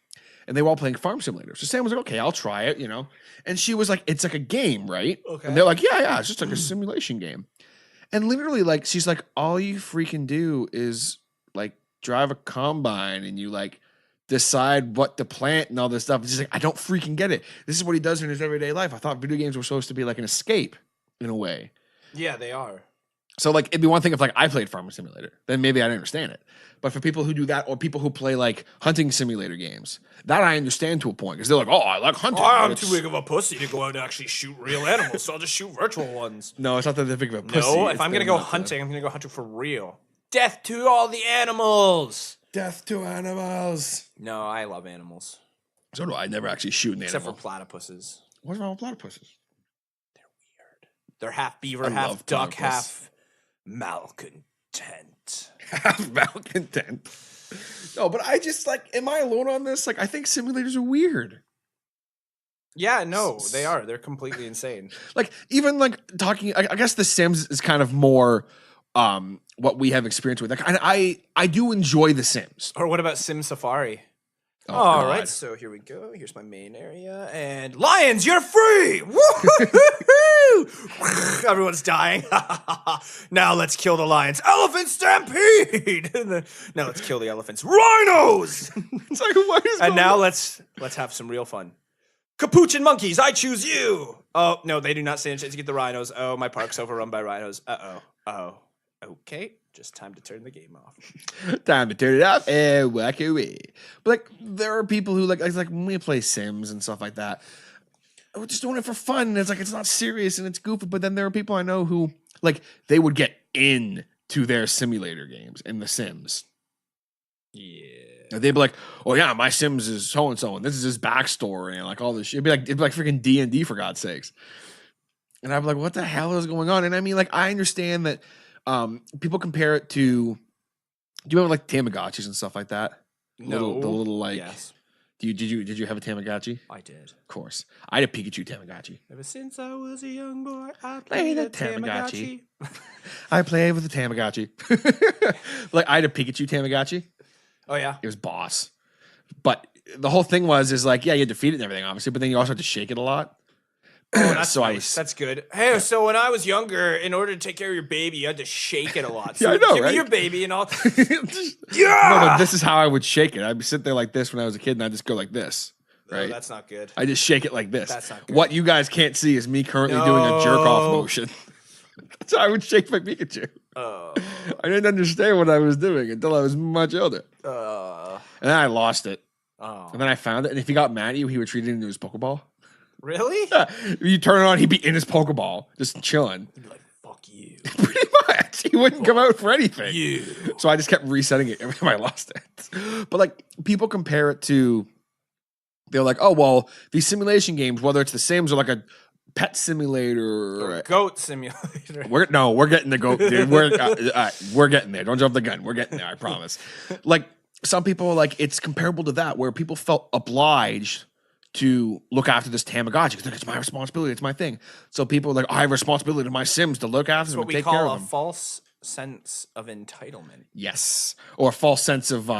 And they were all playing Farm Simulator. So Sam was like, okay, I'll try it, you know. And she was like, it's like a game, right? Okay. And they're like, yeah, it's just like a simulation game. And literally, like, she's like, all you freaking do is like drive a combine and you like decide what to plant and all this stuff. She's like, I don't freaking get it. This is what he does in his everyday life. I thought video games were supposed to be like an escape in a way. Yeah, they are. So like it'd be one thing if like I played Farming Simulator, then maybe I'd understand it. But for people who do that or people who play like hunting simulator games, that I understand to a point because they're like, oh, I like hunting. I'm but too it's- big of a pussy to go out and actually shoot real animals, so I'll just shoot virtual ones. No, it's not that they're big of a pussy. No, it's if I'm they're gonna go not the- hunting, I'm gonna go hunting for real. Death to all the animals. Death to animals. No, I love animals. So do I. Never actually shoot an Except for animal. platypuses. What's wrong with platypuses? They're half beaver, I half love duck, platypus. half malcontent. Have malcontent. No, but I just like, am I alone on this? Like, I think simulators are weird. Yeah, no, they are. They're completely insane. Like, even like talking, I guess The Sims is kind of more what we have experience with. Like, I do enjoy The Sims. Or what about Sim Safari? Oh, All God. right, so here we go. Here's my main area, and lions, you're free! Woo-hoo-hoo-hoo! Everyone's dying. Now let's kill the lions. Elephant stampede! Now let's kill the elephants. Rhinos! It's like, what is And going now on? let's have some real fun. Capuchin monkeys, I choose you! Oh, no, they do not stand a chance to get the rhinos. Oh, my park's overrun by rhinos. Uh-oh. Oh. Okay, just time to turn the game off. Time to turn it off and walk away. But like, there are people who like when we play Sims and stuff like that, we're just doing it for fun. And it's like it's not serious and it's goofy. But then there are people I know who like they would get into their simulator games in The Sims. Yeah. And they'd be like, "Oh yeah, my Sims is so and so, and this is his backstory, and like all this shit." It'd be like freaking D&D for God's sakes. And I'd be like, "What the hell is going on?" And I mean, like, I understand that people compare it to. Do you remember like Tamagotchis and stuff like that? No. The little like. Yes, Did you have a Tamagotchi? I did. Of course, I had a Pikachu Tamagotchi. Ever since I was a young boy, I Play played the a Tamagotchi. I played with the Tamagotchi. Like I had a Pikachu Tamagotchi. Oh, yeah? It was boss. But the whole thing is like, yeah, you had to feed it and everything, obviously, but then you also had to shake it a lot. Oh, that's So nice. That's good. Hey, so when I was younger, in order to take care of your baby, you had to shake it a lot. So Yeah, I know, give right? me your baby and I'll... Yeah! No, but this is how I would shake it. I'd sit there like this when I was a kid, and I'd just go like this, Oh, right? that's not good. I just shake it like this. That's not good. What you guys can't see is me currently doing a jerk-off No. motion. That's how I would shake my Pikachu. Oh. I didn't understand what I was doing until I was much older. And then I lost it. Oh. And then I found it. And if he got mad at you, he would treat it into his Pokeball. Really? You turn it on, he'd be in his Pokeball, just chilling. He'd be like, fuck you. Pretty much. He wouldn't come out for anything. You. So I just kept resetting it every time I lost it. But like people compare it to, they're like, oh, well, these simulation games, whether it's The Sims or like a pet simulator Or goat simulator. we're getting the goat, dude. We're getting there. Don't jump the gun. We're getting there, I promise. Like some people are like, it's comparable to that where people felt obliged to look after this Tamagotchi because it's my responsibility, it's my thing. So people are like, I have responsibility to my Sims to look after them and take care of them. What we call a false sense of entitlement. Yes, or a false sense of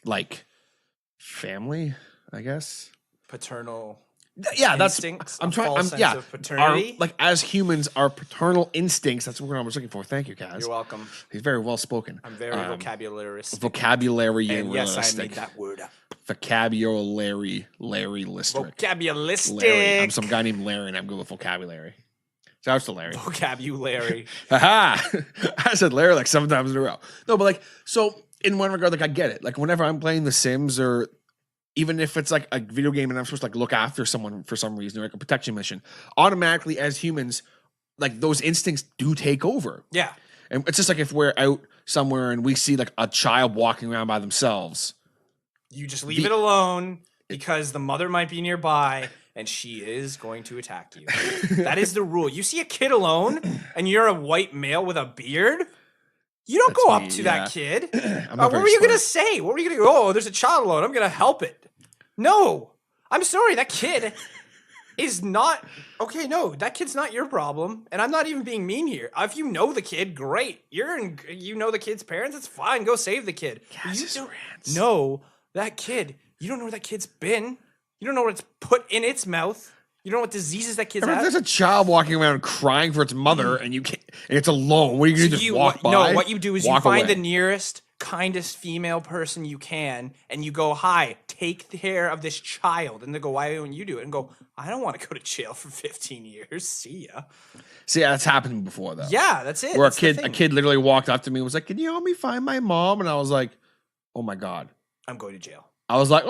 like family, I guess. Paternal. Yeah, instincts, I'm trying. false sense of our, paternity. like as humans, our paternal instincts. That's what I was looking for. Thank you, Kaz. You're welcome. He's very well spoken. I'm very vocabularistic. Vocabulary And yes, I realistic. made that word up. Vocabulary, Larry-listic. Vocabulistic. Larry. I'm some guy named Larry, and I'm good with vocabulary. Shout out to Larry. Vocabulary. Haha! I said Larry like 7 times in a row. No, but like, so in one regard, like I get it. Like whenever I'm playing The Sims or even if it's like a video game and I'm supposed to like look after someone for some reason or like a protection mission, automatically as humans, like those instincts do take over. Yeah. And it's just like if we're out somewhere and we see like a child walking around by themselves. You just leave it alone because the mother might be nearby and she is going to attack you. That is the rule. You see a kid alone and you're a white male with a beard, you don't go up to that kid. What were you going to say? What were you going to go? Oh, there's a child alone. I'm going to help it. No. I'm sorry. That kid is not... Okay, no. That kid's not your problem. And I'm not even being mean here. If you know the kid, great. You know the kid's parents, it's fine. Go save the kid. You don't know that kid. You don't know where that kid's been. You don't know what it's put in its mouth. You don't know what diseases that kid's If had. there's a child walking around crying for its mother and you can't, and it's alone, what are you going to just walk by? No, what you do is you find away. the nearest, kindest female person you can, and you go, hi, take care of this child. And they go, why don't you do it? And go, I don't want to go to jail for 15 years. See ya. See, that's happened before, though. Yeah, that's it. Where That's a kid literally walked up to me and was like, can you help me find my mom? And I was like, oh my God. I'm going to jail. I was like,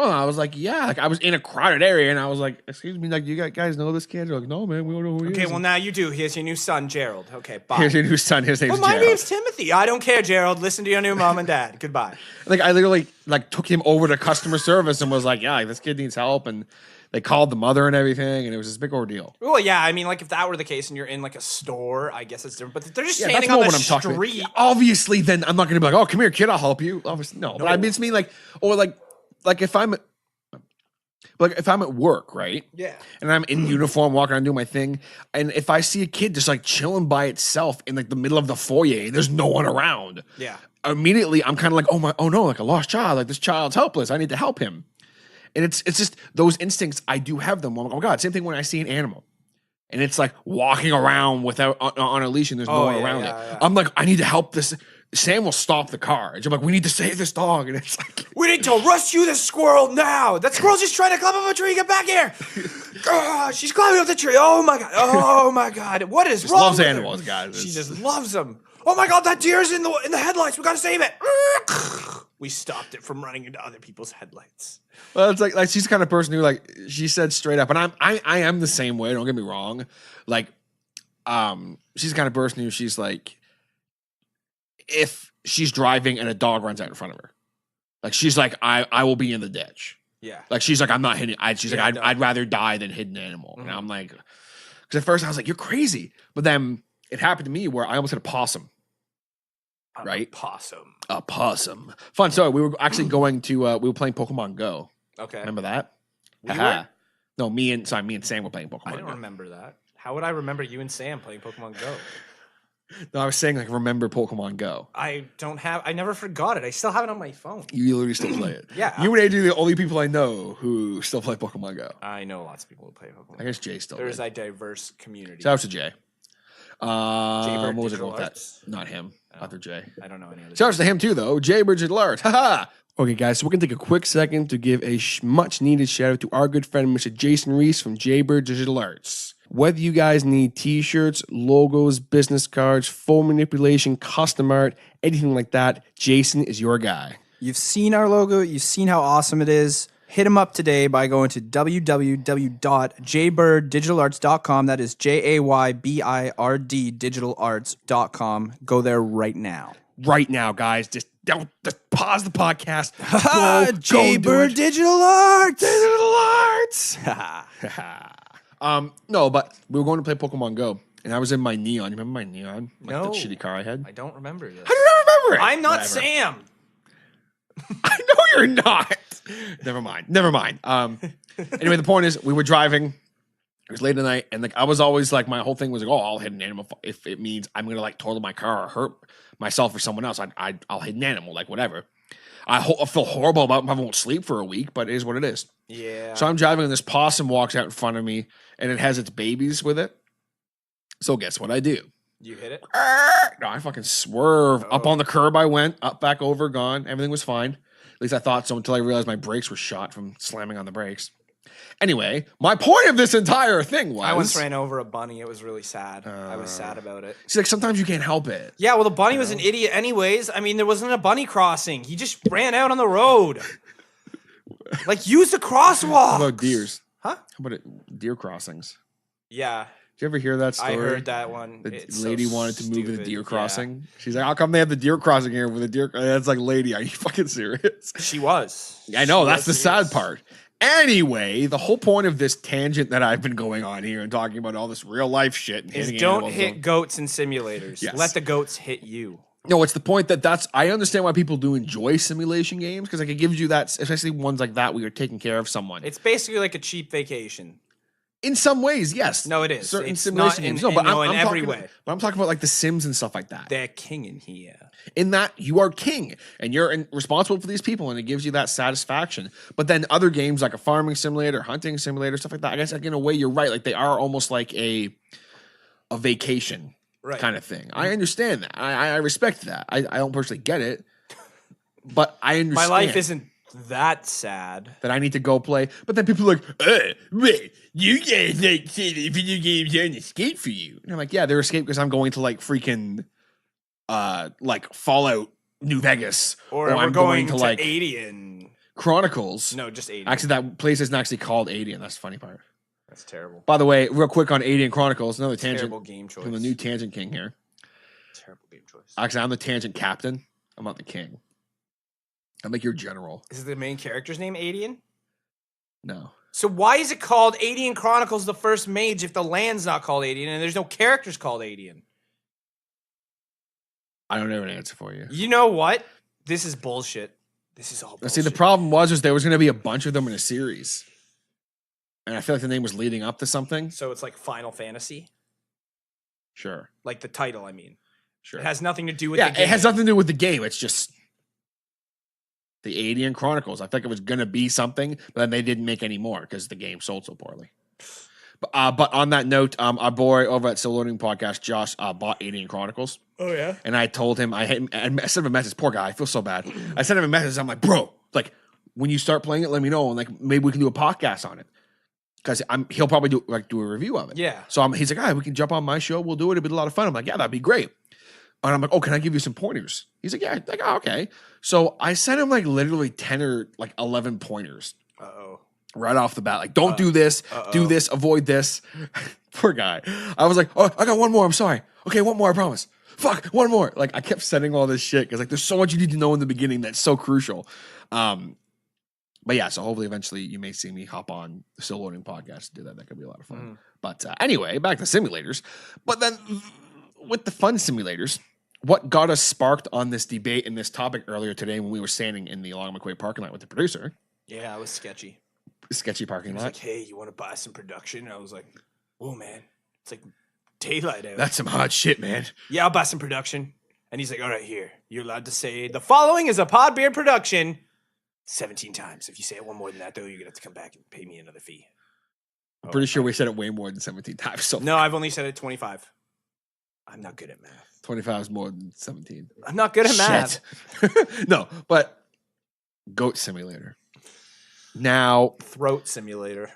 yeah. Like, I was in a crowded area, and I was like, excuse me, like, you guys know this kid? They're like, no, man, we don't know who he is. Okay, well, now you do. Here's your new son, Gerald. Okay, bye. Here's your new son. His name's Well, my Gerald. name's Timothy. I don't care, Gerald. Listen to your new mom and dad. Goodbye. Like, I literally, like, took him over to customer service and was like, yeah, like, this kid needs help, and they called the mother and everything, and it was this big ordeal. Well, yeah, I mean, like, if that were the case and you're in, like, a store, I guess it's different. But they're just Yeah, standing that's on more the what I'm talking about. street. Obviously, then I'm not going to be like, oh, come here, kid, I'll help you. Obviously, no. But I mean, it's me, like, or like if I'm at work, right? Yeah. And I'm in uniform, walking around doing my thing, and if I see a kid just like chilling by itself in like the middle of the foyer, and there's no one around. Yeah. Immediately, I'm kind of like, oh no, like a lost child, like this child's helpless. I need to help him. And it's just those instincts. I do have them. I'm like, oh God, same thing when I see an animal, and it's like walking around without on a leash, and there's no one around it. Yeah. I'm like, I need to help this. Sam will stop the car. And I'm like, we need to save this dog. And it's like, We need to rescue this squirrel now. That squirrel's just trying to climb up a tree. Get back here. She's climbing up the tree. Oh my God. Oh my God. What is wrong loves with her? animals, guys. She just loves them. Oh my God, that deer's in the headlights. We gotta save it. We stopped it from running into other people's headlights. well, it's like she's the kind of person who like she said straight up, and I am the same way. Don't get me wrong. Like, she's the kind of person who she's like, if she's driving and a dog runs out in front of her, like she's like, I will be in the ditch. Yeah. Like she's like, I'm not hitting. She's Yeah, like, no. I'd rather die than hit an animal. And I'm like, because at first I was like, you're crazy, but then it happened to me where I almost hit a possum. Right? Possum. A possum. Fun story. We were actually going to we were playing Pokemon Go. Okay. Remember that? We Haha. were? No, me and Sam were playing Pokemon I don't Go. remember that. How would I remember you and Sam playing Pokemon Go? No, I was saying like remember Pokemon Go. I never forgot it. I still have it on my phone. You literally still play it. Yeah. You and AJ are the only people I know who still play Pokemon Go. I know lots of people who play Pokemon. I guess Jay still There's did. a diverse community. Shout out to Jay. Jaybird What was it Digital called? That? Arts? Not him. Other Jay. I don't know any other. Shout out to him too, though. Jaybird Digital Arts. Haha. Okay, guys, so we're going to take a quick second to give a much needed shout out to our good friend, Mr. Jason Reese from Jaybird Digital Arts. Whether you guys need t-shirts, logos, business cards, phone manipulation, custom art, anything like that, Jason is your guy. You've seen our logo. You've seen how awesome it is. Hit him up today by going to www.jaybirddigitalarts.com. That is JAYBIRD digitalarts.com. Go there right now. Right now, guys. Just don't just pause the podcast. Jaybird Digital Arts. Digital Arts. No, but we were going to play Pokemon Go, and I was in my Neon. You remember my Neon? Like No. the shitty car I had? I don't remember this. How do you not remember it? I'm not Whatever. Sam. I know you're not. Never mind. Anyway, the point is, we were driving. It was late at night, and like I was always like, my whole thing was like, oh, I'll hit an animal if it means I'm gonna like total my car or hurt myself or someone else. I'll hit an animal, like whatever. I feel horrible about it. I won't sleep for a week, but it is what it is. Yeah. So I'm driving, and this possum walks out in front of me, and it has its babies with it. So guess what I do? You hit it? No, I fucking swerve. Up on the curb I went, up, back over, gone. Everything was fine. At least I thought so until I realized my brakes were shot from slamming on the brakes. Anyway, my point of this entire thing was... I once ran over a bunny. It was really sad. I was sad about it. See, like, sometimes you can't help it. Yeah, well, the bunny was an idiot anyways. I mean, there wasn't a bunny crossing. He just ran out on the road. Like, use the crosswalk. How about deers? Huh? How about deer crossings? Yeah. Did you ever hear that story? I heard that one. The It's lady so wanted to move to the stupid. deer Yeah. crossing. She's like, how come they have the deer crossing here with the deer? That's like, lady, are you fucking serious? She was. I know, She that's the was sad serious. part. Anyway, the whole point of this tangent that I've been going on here and talking about all this real life shit and Is hitting don't animals hit and- goats in simulators. Yes. Let the goats hit you. No, it's the point that's I understand why people do enjoy simulation games because like it gives you that, especially ones like that where you're taking care of someone. It's basically like a cheap vacation. In some ways, yes. No, it is. Certain It's simulation not in- games. No, in- but no, I'm in every talking, way. But I'm talking about like The Sims and stuff like that. They're king in here. In that you are king and you're responsible for these people and it gives you that satisfaction. But then other games like a farming simulator, hunting simulator, stuff like that, I guess like in a way you're right. Like they are almost like a vacation Right. kind of thing. I understand that. I respect that. I don't personally get it, but I understand. My life isn't that sad. that I need to go play. But then people are like, wait, you guys like say that video games are an escape for you. And I'm like, yeah, they're escape because I'm going to like freaking like Fallout New Vegas. Or we're I'm going to like Alien. Chronicles. No, just Alien. Actually, that place isn't actually called Alien. That's the funny part. That's terrible. By the way, real quick on Alien Chronicles, another tangent Terrible game choice. from the new tangent king here. Terrible game choice. Actually, I'm the tangent captain. I'm not the king. I'm like your general. Is the main character's name Alien? No. So why is it called Alien Chronicles the First Mage if the land's not called Alien and there's no characters called Alien? I don't have an answer for you. You know what? This is bullshit. This is all Now, bullshit. see, the problem was there was going to be a bunch of them in a series. And I feel like the name was leading up to something. So it's like Final Fantasy? Sure. Like the title, I mean. Sure. It has nothing to do with Yeah, the game. it has nothing to do with the game. It's just the Alien Chronicles. I think it was going to be something, but then they didn't make any more because the game sold so poorly. But on that note, our boy over at Still Learning Podcast, Josh, bought Alien Chronicles. Oh, yeah? And I told him, I sent him a message. Poor guy, I feel so bad. I sent him a message. I'm like, bro, like when you start playing it, let me know, and like maybe we can do a podcast on it because he'll probably do a review of it. Yeah. So he's like, all right, we can jump on my show. We'll do it. It'll be a lot of fun. I'm like, yeah, that'd be great. And I'm like, oh, can I give you some pointers? He's like, yeah. Like, oh, okay. So I sent him like literally 10 or like 11 pointers Uh-oh. right off the bat. Like, don't do this, do this, avoid this. Poor guy. I was like, oh, I got one more. I'm sorry. Okay, one more. I promise. Fuck, one more. Like, I kept sending all this shit because like there's so much you need to know in the beginning that's so crucial. But yeah, so hopefully eventually you may see me hop on the Still Learning Podcast to do that. That could be a lot of fun. But anyway, back to simulators. But then with the fun simulators, what got us sparked on this debate and this topic earlier today when we were standing in the Long McQuaid parking lot with the producer, Yeah, it was sketchy. sketchy parking He was lot. like, hey, you want to buy some production? And I was like, whoa, man. It's like daylight out. That's some hot shit, man. Yeah, I'll buy some production. And he's like, all right, here. You're allowed to say the following is a Podbeard production 17 times. If you say it one more than that, though, you're going to have to come back and pay me another fee. I'm pretty sure we said it way more than 17 times. So No, I've only said it 25. I'm not good at math. 25 is more than 17. I'm not good at math. Shit. No, but Goat Simulator. Now, Throat simulator.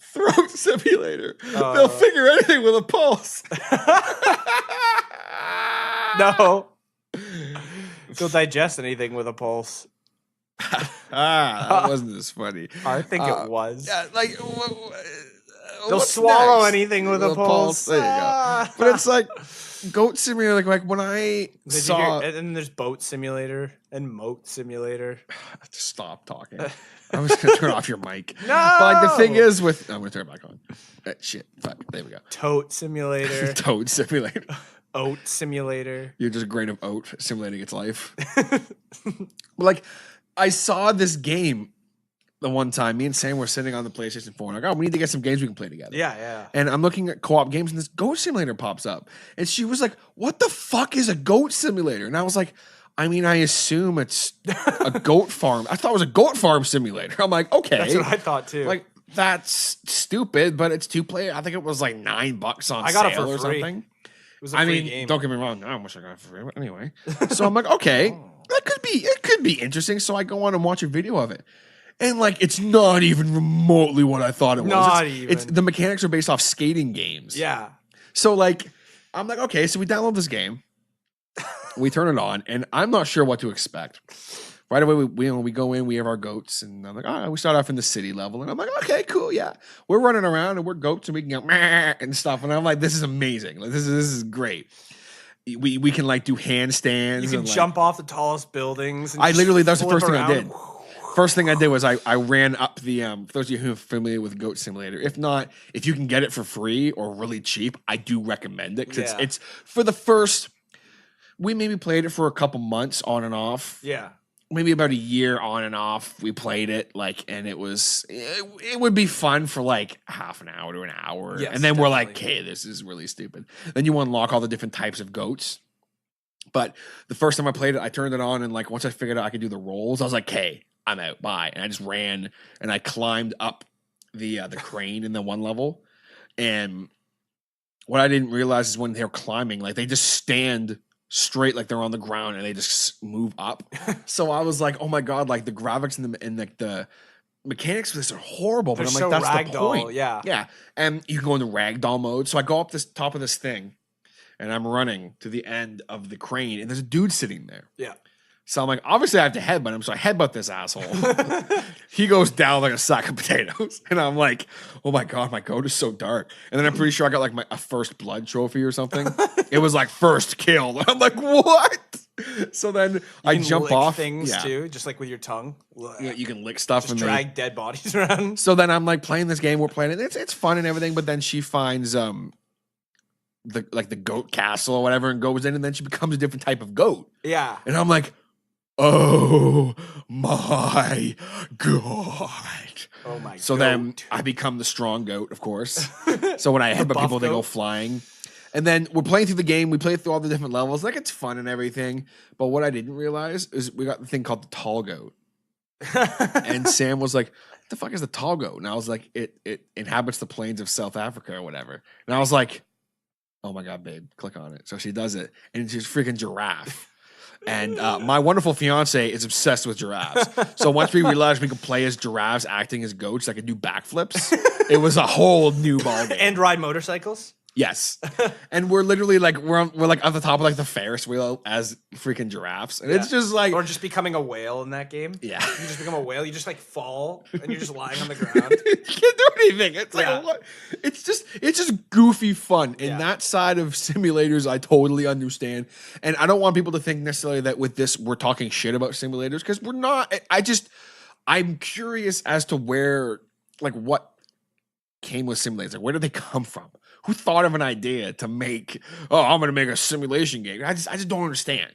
Throat Simulator. They'll figure anything with a pulse. No. You'll digest anything with a pulse. That wasn't as funny. I think it was. Yeah, like They'll what's swallow next? anything with a pulse. There you go. But it's like Goat Simulator. Like when I saw, and then there's Boat Simulator and Moat Simulator. just stop talking. I was gonna turn off your mic. No. But like the thing is, with I'm gonna turn it back on. Shit. Fuck. There we go. Tote Simulator. Toad Simulator. Oat Simulator. You're just a grain of oat simulating its life. Like I saw this game the one time. Me and Sam were sitting on the PlayStation 4 and like, oh, we need to get some games we can play together. Yeah. And I'm looking at co-op games and this Goat Simulator pops up. And she was like, what the fuck is a goat simulator? And I was like, I mean, I assume it's a goat farm. I thought it was a goat farm simulator. I'm like, okay. That's what I thought too. Like, that's stupid, but it's 2-player. I think it was like $9 on I got it sale for or free. something. It was a free I mean, game. don't get me wrong. I wish I got it for free. But anyway. So I'm like, okay, it could be interesting. So I go on and watch a video of it. And like, it's not even remotely what I thought it was. Not It's even. the mechanics are based off skating games. Yeah. So like, I'm like, okay, so we download this game, we turn it on, and I'm not sure what to expect. Right away, we go in, we have our goats, and I'm like, oh, we start off in the city level, and I'm like, okay, cool, yeah, we're running around and we're goats and we can go meh and stuff, and I'm like, this is amazing, like this is great. We can like do handstands. You can and, like, jump off the tallest buildings. And I just literally that's the flip first thing I around. did. First thing I did was I ran up the for those of you who are familiar with Goat Simulator. If not, if you can get it for free or really cheap, I do recommend it because Yeah. it's for the first. We maybe played it for a couple months on and off. Yeah. Maybe about a year on and off. We played it and it would be fun for like half an hour to an hour, Yes, and then we're like, definitely. "Okay, this is really stupid." Then you unlock all the different types of goats. But the first time I played it, I turned it on, and like once I figured out I could do the rolls, I was like, "Okay, I'm out, bye." And I just ran and I climbed up the crane in the one level. And what I didn't realize is when they're climbing, like they just stand straight like they're on the ground and they just move up. So I was like, oh my God, like the graphics and like the mechanics of this are horrible. But They're I'm like, so that's the ragdoll, point. yeah. Yeah. And you can go into ragdoll mode. So I go up this top of this thing and I'm running to the end of the crane and there's a dude sitting there. Yeah. So I'm like, obviously I have to headbutt him. So I headbutt this asshole. He goes down like a sack of potatoes. And I'm like, oh my God, my goat is so dark. And then I'm pretty sure I got like a first blood trophy or something. It was like first kill. I'm like, what? So then I You can jump lick off. things Yeah. too, just like with your tongue. Yeah, you can lick stuff Just and drag dead bodies around. So then I'm like playing this game. We're playing it. It's fun and everything. But then she finds the goat castle or whatever and goes in and then she becomes a different type of goat. Yeah. And I'm like, oh my God. Oh my. So then I become the strong goat, of course. So when I headbutt buff people, they go goat. flying. And then we're playing through the game. We play through all the different levels. Like it's fun and everything. But what I didn't realize is we got the thing called the tall goat. And Sam was like, what the fuck is the tall goat? And I was like, it inhabits the plains of South Africa or whatever. And I was like, oh my God, babe, click on it. So she does it. And it's just freaking giraffe. And my wonderful fiance is obsessed with giraffes. So once we realized we could play as giraffes acting as goats, I could do backflips. It was a whole new ballgame. and ride motorcycles. Yes, and we're literally like we're like at the top of like the Ferris wheel as freaking giraffes, and it's just like Or just becoming a whale in that game. yeah, You just become a whale. You just like fall and you're just lying on the ground. you can't do anything. It's like Yeah. what? It's just goofy fun. And Yeah. that side of simulators, I totally understand. And I don't want people to think necessarily that with this we're talking shit about simulators because we're not. I'm curious as to where like what came with simulators. Like where did they come from? Who thought of an idea to make? Oh, I'm going to make a simulation game. I just don't understand.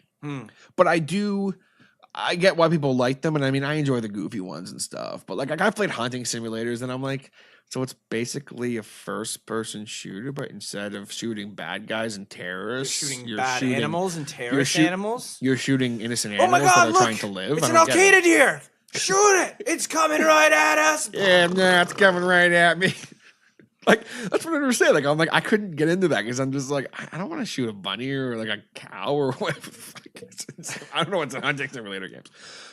But I get why people like them, and I mean, I enjoy the goofy ones and stuff. But like I've played hunting simulators, and I'm like, so it's basically a first-person shooter, but instead of shooting bad guys and terrorists, Shooting bad animals and terrorist shoot- animals. You're shooting innocent Oh my animals God! that are Look, trying to live. it's I an don't get it. Al-Qaeda deer. Shoot it! It's coming right at us. Yeah, nah, it's coming right at me. Like that's what I understand. Like I'm like I couldn't get into that because I'm just like I don't want to shoot a bunny or like a cow or whatever. I don't know what's a hunting simulator games.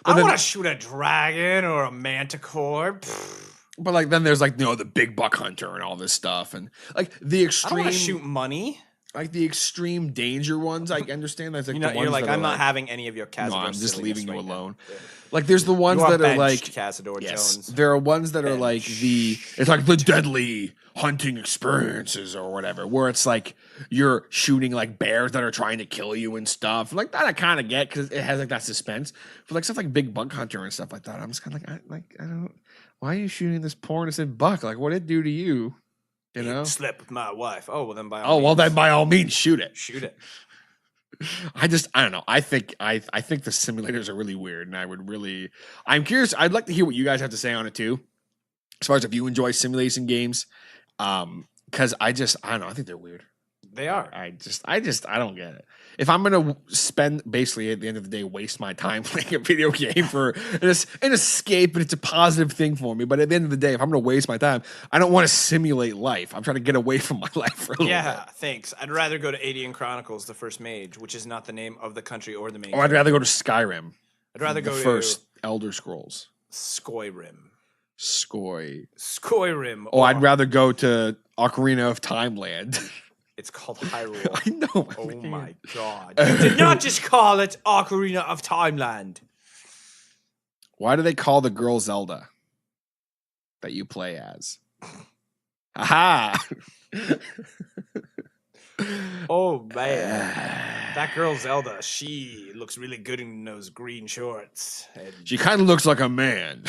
But I then, want to shoot a dragon or a manticore. Pfft. but like then there's like the big buck hunter and all this stuff and like the I don't extreme. want to shoot money. Like the extreme danger ones, I understand. That's like You know, the you're ones like, that I'm are not having any of your Cazador. No, I'm just silliness leaving you right now." alone. Yeah. Like there's the ones You are that are like benched, Cazador yes, Jones. there are ones that are like Bench. it's like the deadly hunting experiences or whatever, where it's like you're shooting like bears that are trying to kill you and stuff. Like that I kind of get because it has like that suspense. But like stuff like Big Buck Hunter and stuff like that, I'm just kind of like I don't. Why are you shooting this porn? It said buck. Like what did it do to you? You know? Slept with my wife. Oh well, then by all Oh well, means, then by all means shoot it. shoot it. I don't know. I think the simulators are really weird, and I'm curious. I'd like to hear what you guys have to say on it too, as far as if you enjoy simulation games. Because I don't know. I think they're weird. They are. I don't get it. If I'm gonna spend basically at the end of the day waste my time playing a video game for an escape, and it's a positive thing for me. But at the end of the day, if I'm gonna waste my time, I don't want to simulate life. I'm trying to get away from my life for a little Yeah, bit. thanks. I'd rather go to Adian Chronicles, the first mage, which is not the name of the country or the main. Or I'd rather go to Skyrim. I'd rather the go first to Elder Scrolls. Skyrim. Skyrim. Or Oh, I'd rather go to Ocarina of Time Land. It's called Hyrule. I know. Oh my god. You did not just call it Ocarina of Timeland. Why do they call the girl Zelda that you play as? Aha! Oh man. That girl Zelda, she looks really good in those green shorts. And She kind of looks like a man.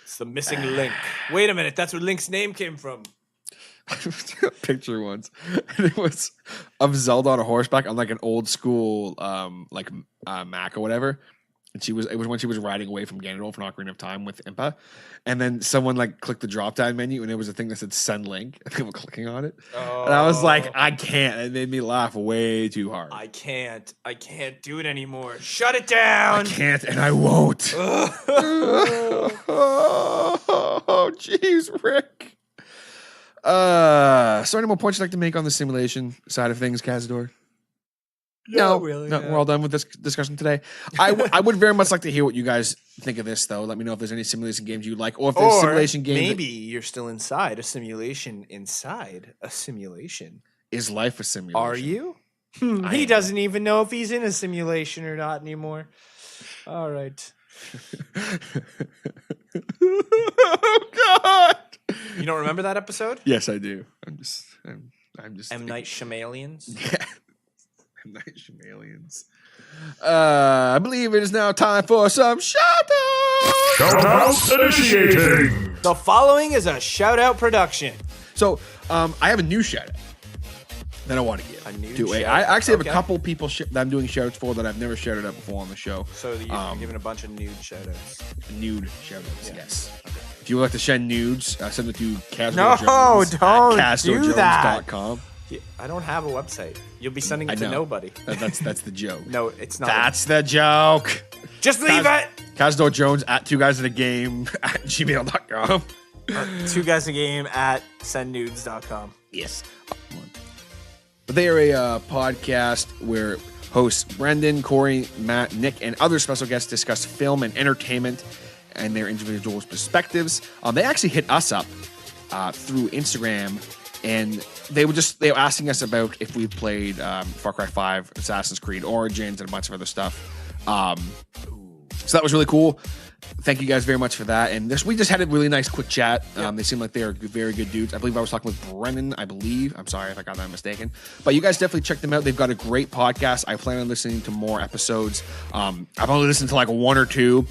it's the missing Link. Wait a minute, that's where Link's name came from. A picture once, and it was of Zelda on a horseback on like an old school Mac or whatever. And it was when she was riding away from Ganondorf from Ocarina of Time with Impa. And then someone like clicked the drop down menu and it was a thing that said send link. And they were clicking on it. And I was like, I can't. It made me laugh way too hard. I can't do it anymore. Shut it down. I can't and I won't. Oh, jeez, Rick. So any more points you'd like to make on the simulation side of things, Cazador? No, really, no, no. we're all done with this discussion today. I would very much like to hear what you guys think of this, though. Let me know if there's any simulation games you like, or if there's simulation games. Maybe you're still inside a simulation inside a simulation. Is life a simulation? Are you? I He am. doesn't even know if he's in a simulation or not anymore. All right. Oh God! You don't remember that episode? Yes, I do. I'm just. M. Night Shyamalians? Yeah. M. Night Shyamalians. I believe it is now time for some shout-outs. Shoutouts initiating! The following is a shout-out production. So, I have a new shout-out that I want to give. A new to shout-out, I actually have okay. a couple people that I'm doing shout-outs for that I've never shouted out before on the show. So you're giving a bunch of nude shout-outs. Nude shout-outs, Yeah. yes. If you would like to send nudes, send it to Cazador No, Jones don't at do that. CazadorJones.com. Yeah, I don't have a website. You'll be sending I it to know. nobody. That's the joke. No, it's not. That's the joke. Just leave it. Cazador Jones at 2guysatagame at gmail.com. 2 guys a game at sendnudes.com. Yes. But they are a podcast where hosts Brendan, Corey, Matt, Nick, and other special guests discuss film and entertainment and their individual perspectives. They actually hit us up through Instagram, and they were asking us about if we played Far Cry 5, Assassin's Creed Origins, and a bunch of other stuff. So that was really cool. Thank you guys very much for that. And we just had a really nice quick chat. They seem like they're very good dudes. I believe I was talking with Brennan, I believe. I'm sorry if I got that mistaken. But you guys definitely check them out. They've got a great podcast. I plan on listening to more episodes. I've only listened to like 1 or 2.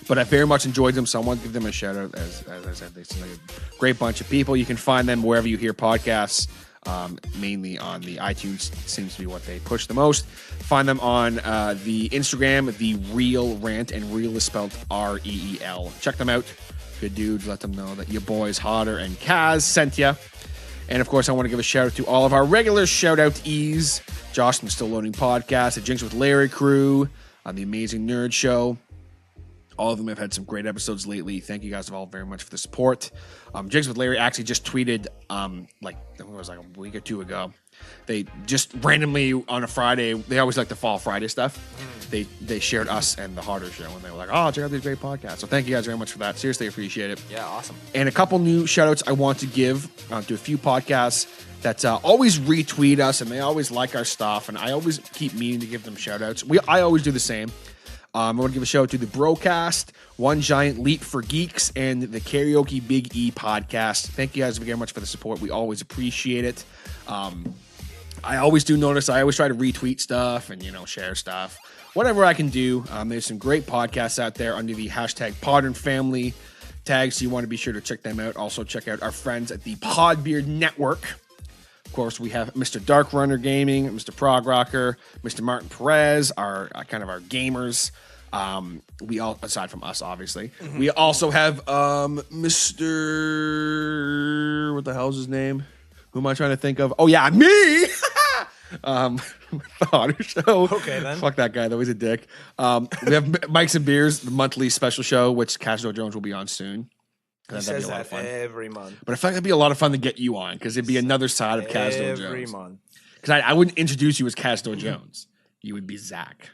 But I very much enjoyed them, so I want to give them a shout out. As I said, they seem like a great bunch of people. You can find them wherever you hear podcasts, mainly on the iTunes. Seems to be what they push the most. Find them on the Instagram, the Real Rant, and Real is spelled REEL. Check them out. Good dudes. Let them know that your boys Hodder and Kaz sent you. And of course, I want to give a shout out to all of our regular shout out-ees. Josh from Still Loading Podcast, the Jinx with Larry crew, on the Amazing Nerd Show. All of them have had some great episodes lately. Thank you guys all very much for the support. Jigs with Larry actually just tweeted it was like a week or 2 ago. They just randomly on a Friday, they always like the fall Friday stuff. They shared us and the Harder Show, and they were like, oh, check out these great podcasts. So thank you guys very much for that. Seriously appreciate it. Yeah, awesome. And a couple new shout outs I want to give to a few podcasts that always retweet us and they always like our stuff. And I always keep meaning to give them shout outs. I always do the same. I want to give a shout out to the Brocast, One Giant Leap for Geeks, and the Karaoke Big E podcast. Thank you guys very much for the support. We always appreciate it. I always do notice, I always try to retweet stuff and, share stuff. Whatever I can do. There's some great podcasts out there under the hashtag Podern Family tag, so you want to be sure to check them out. Also, check out our friends at the Podbeard Network. Of course, we have Mr. Dark Runner Gaming, Mr. Prog Rocker, Mr. Martin Perez, our kind of our gamers. We all, aside from us, obviously, we also have Mr. What the hell's his name? Who am I trying to think of? Oh yeah, me. The Hotter Show. Okay, then. Fuck that guy though. He's a dick. We have Mikes and Beers, the monthly special show, which Cashdo Jones will be on soon. He says that every month. But I feel like it'd be a lot of fun to get you on because it'd be another side of Casdo Jones. Every month. Because I wouldn't introduce you as Casdo Jones. You would be Zach.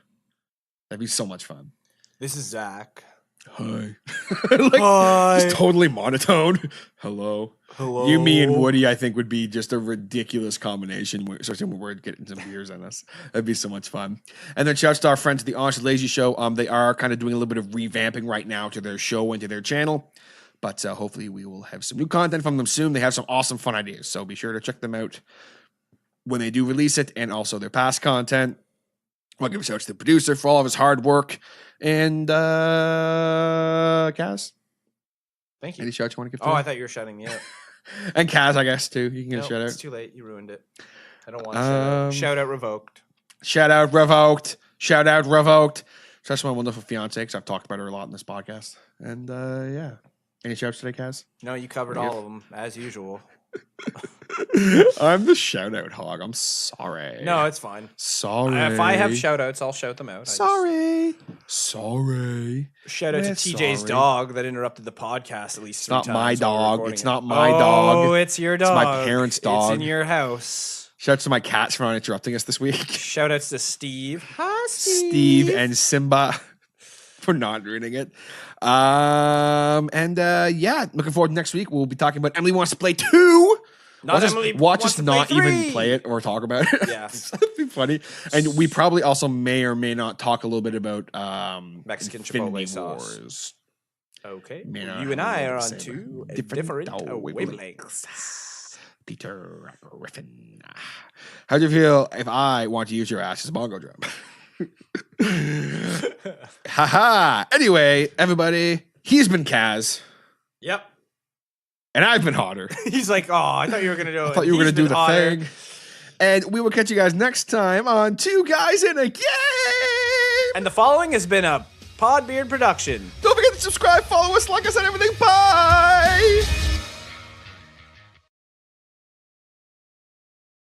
That'd be so much fun. This is Zach. Hi. Hi. Just totally monotone. Hello. Hello. You, me, and Woody, I think, would be just a ridiculous combination, especially when we're getting some beers in us. That'd be so much fun. And then shouts to our friends at the Honest Lazy Show. They are kind of doing a little bit of revamping right now to their show and to their channel. But hopefully we will have some new content from them soon. They have some awesome, fun ideas. So be sure to check them out when they do release it, and also their past content. I'll give a shout out to the producer for all of his hard work. And Kaz, Thank you. any shouts you want to give to Oh, him? I thought you were shouting me out. And Kaz, I guess, too. You can get a shout It's out. too late. You ruined it. I don't want to shout out. Shout out revoked. Shout out revoked. Shout out revoked. Shout out to my wonderful fiance, because I've talked about her a lot in this podcast. And yeah. Any shouts today, Kaz? No, you covered all of them, as usual. I'm the shout out hog. I'm sorry. No, it's fine. Sorry. If I have shout outs, I'll shout them out. Sorry. Shout out to We're TJ's sorry. dog that interrupted the podcast at least It's three not times. my while we're dog. recording It's it. not my dog. Oh, it's your dog. my parents' dog. It's in your house. Shout out to my cats for not interrupting us this week. Shout outs to Steve. Hi, Steve and Simba for not ruining it. Yeah, looking forward to next week. We'll be talking about Emily Wants to Play 2. Not Emily watch Wants us to Play not even 3. play it or talk about it. Yeah. That'd be funny. And we probably also may or may not talk a little bit about Mexican Infinity Chipotle sauce. Wars. Okay. May not You have and a I lot are to on say two about different wavelengths. wavelengths. Peter Griffin. How'd you feel if I want to use your ass as a bongo drum? Haha. Anyway, everybody, he's been Kaz, Yep. and I've been Hotter. He's like, oh, I thought you were going to do it. I thought you were He's going to do been the hotter. thing. And we will catch you guys next time on Two Guys in a Game. And the following has been a Podbeard production. Don't forget to subscribe, follow us, like us, and everything. Bye.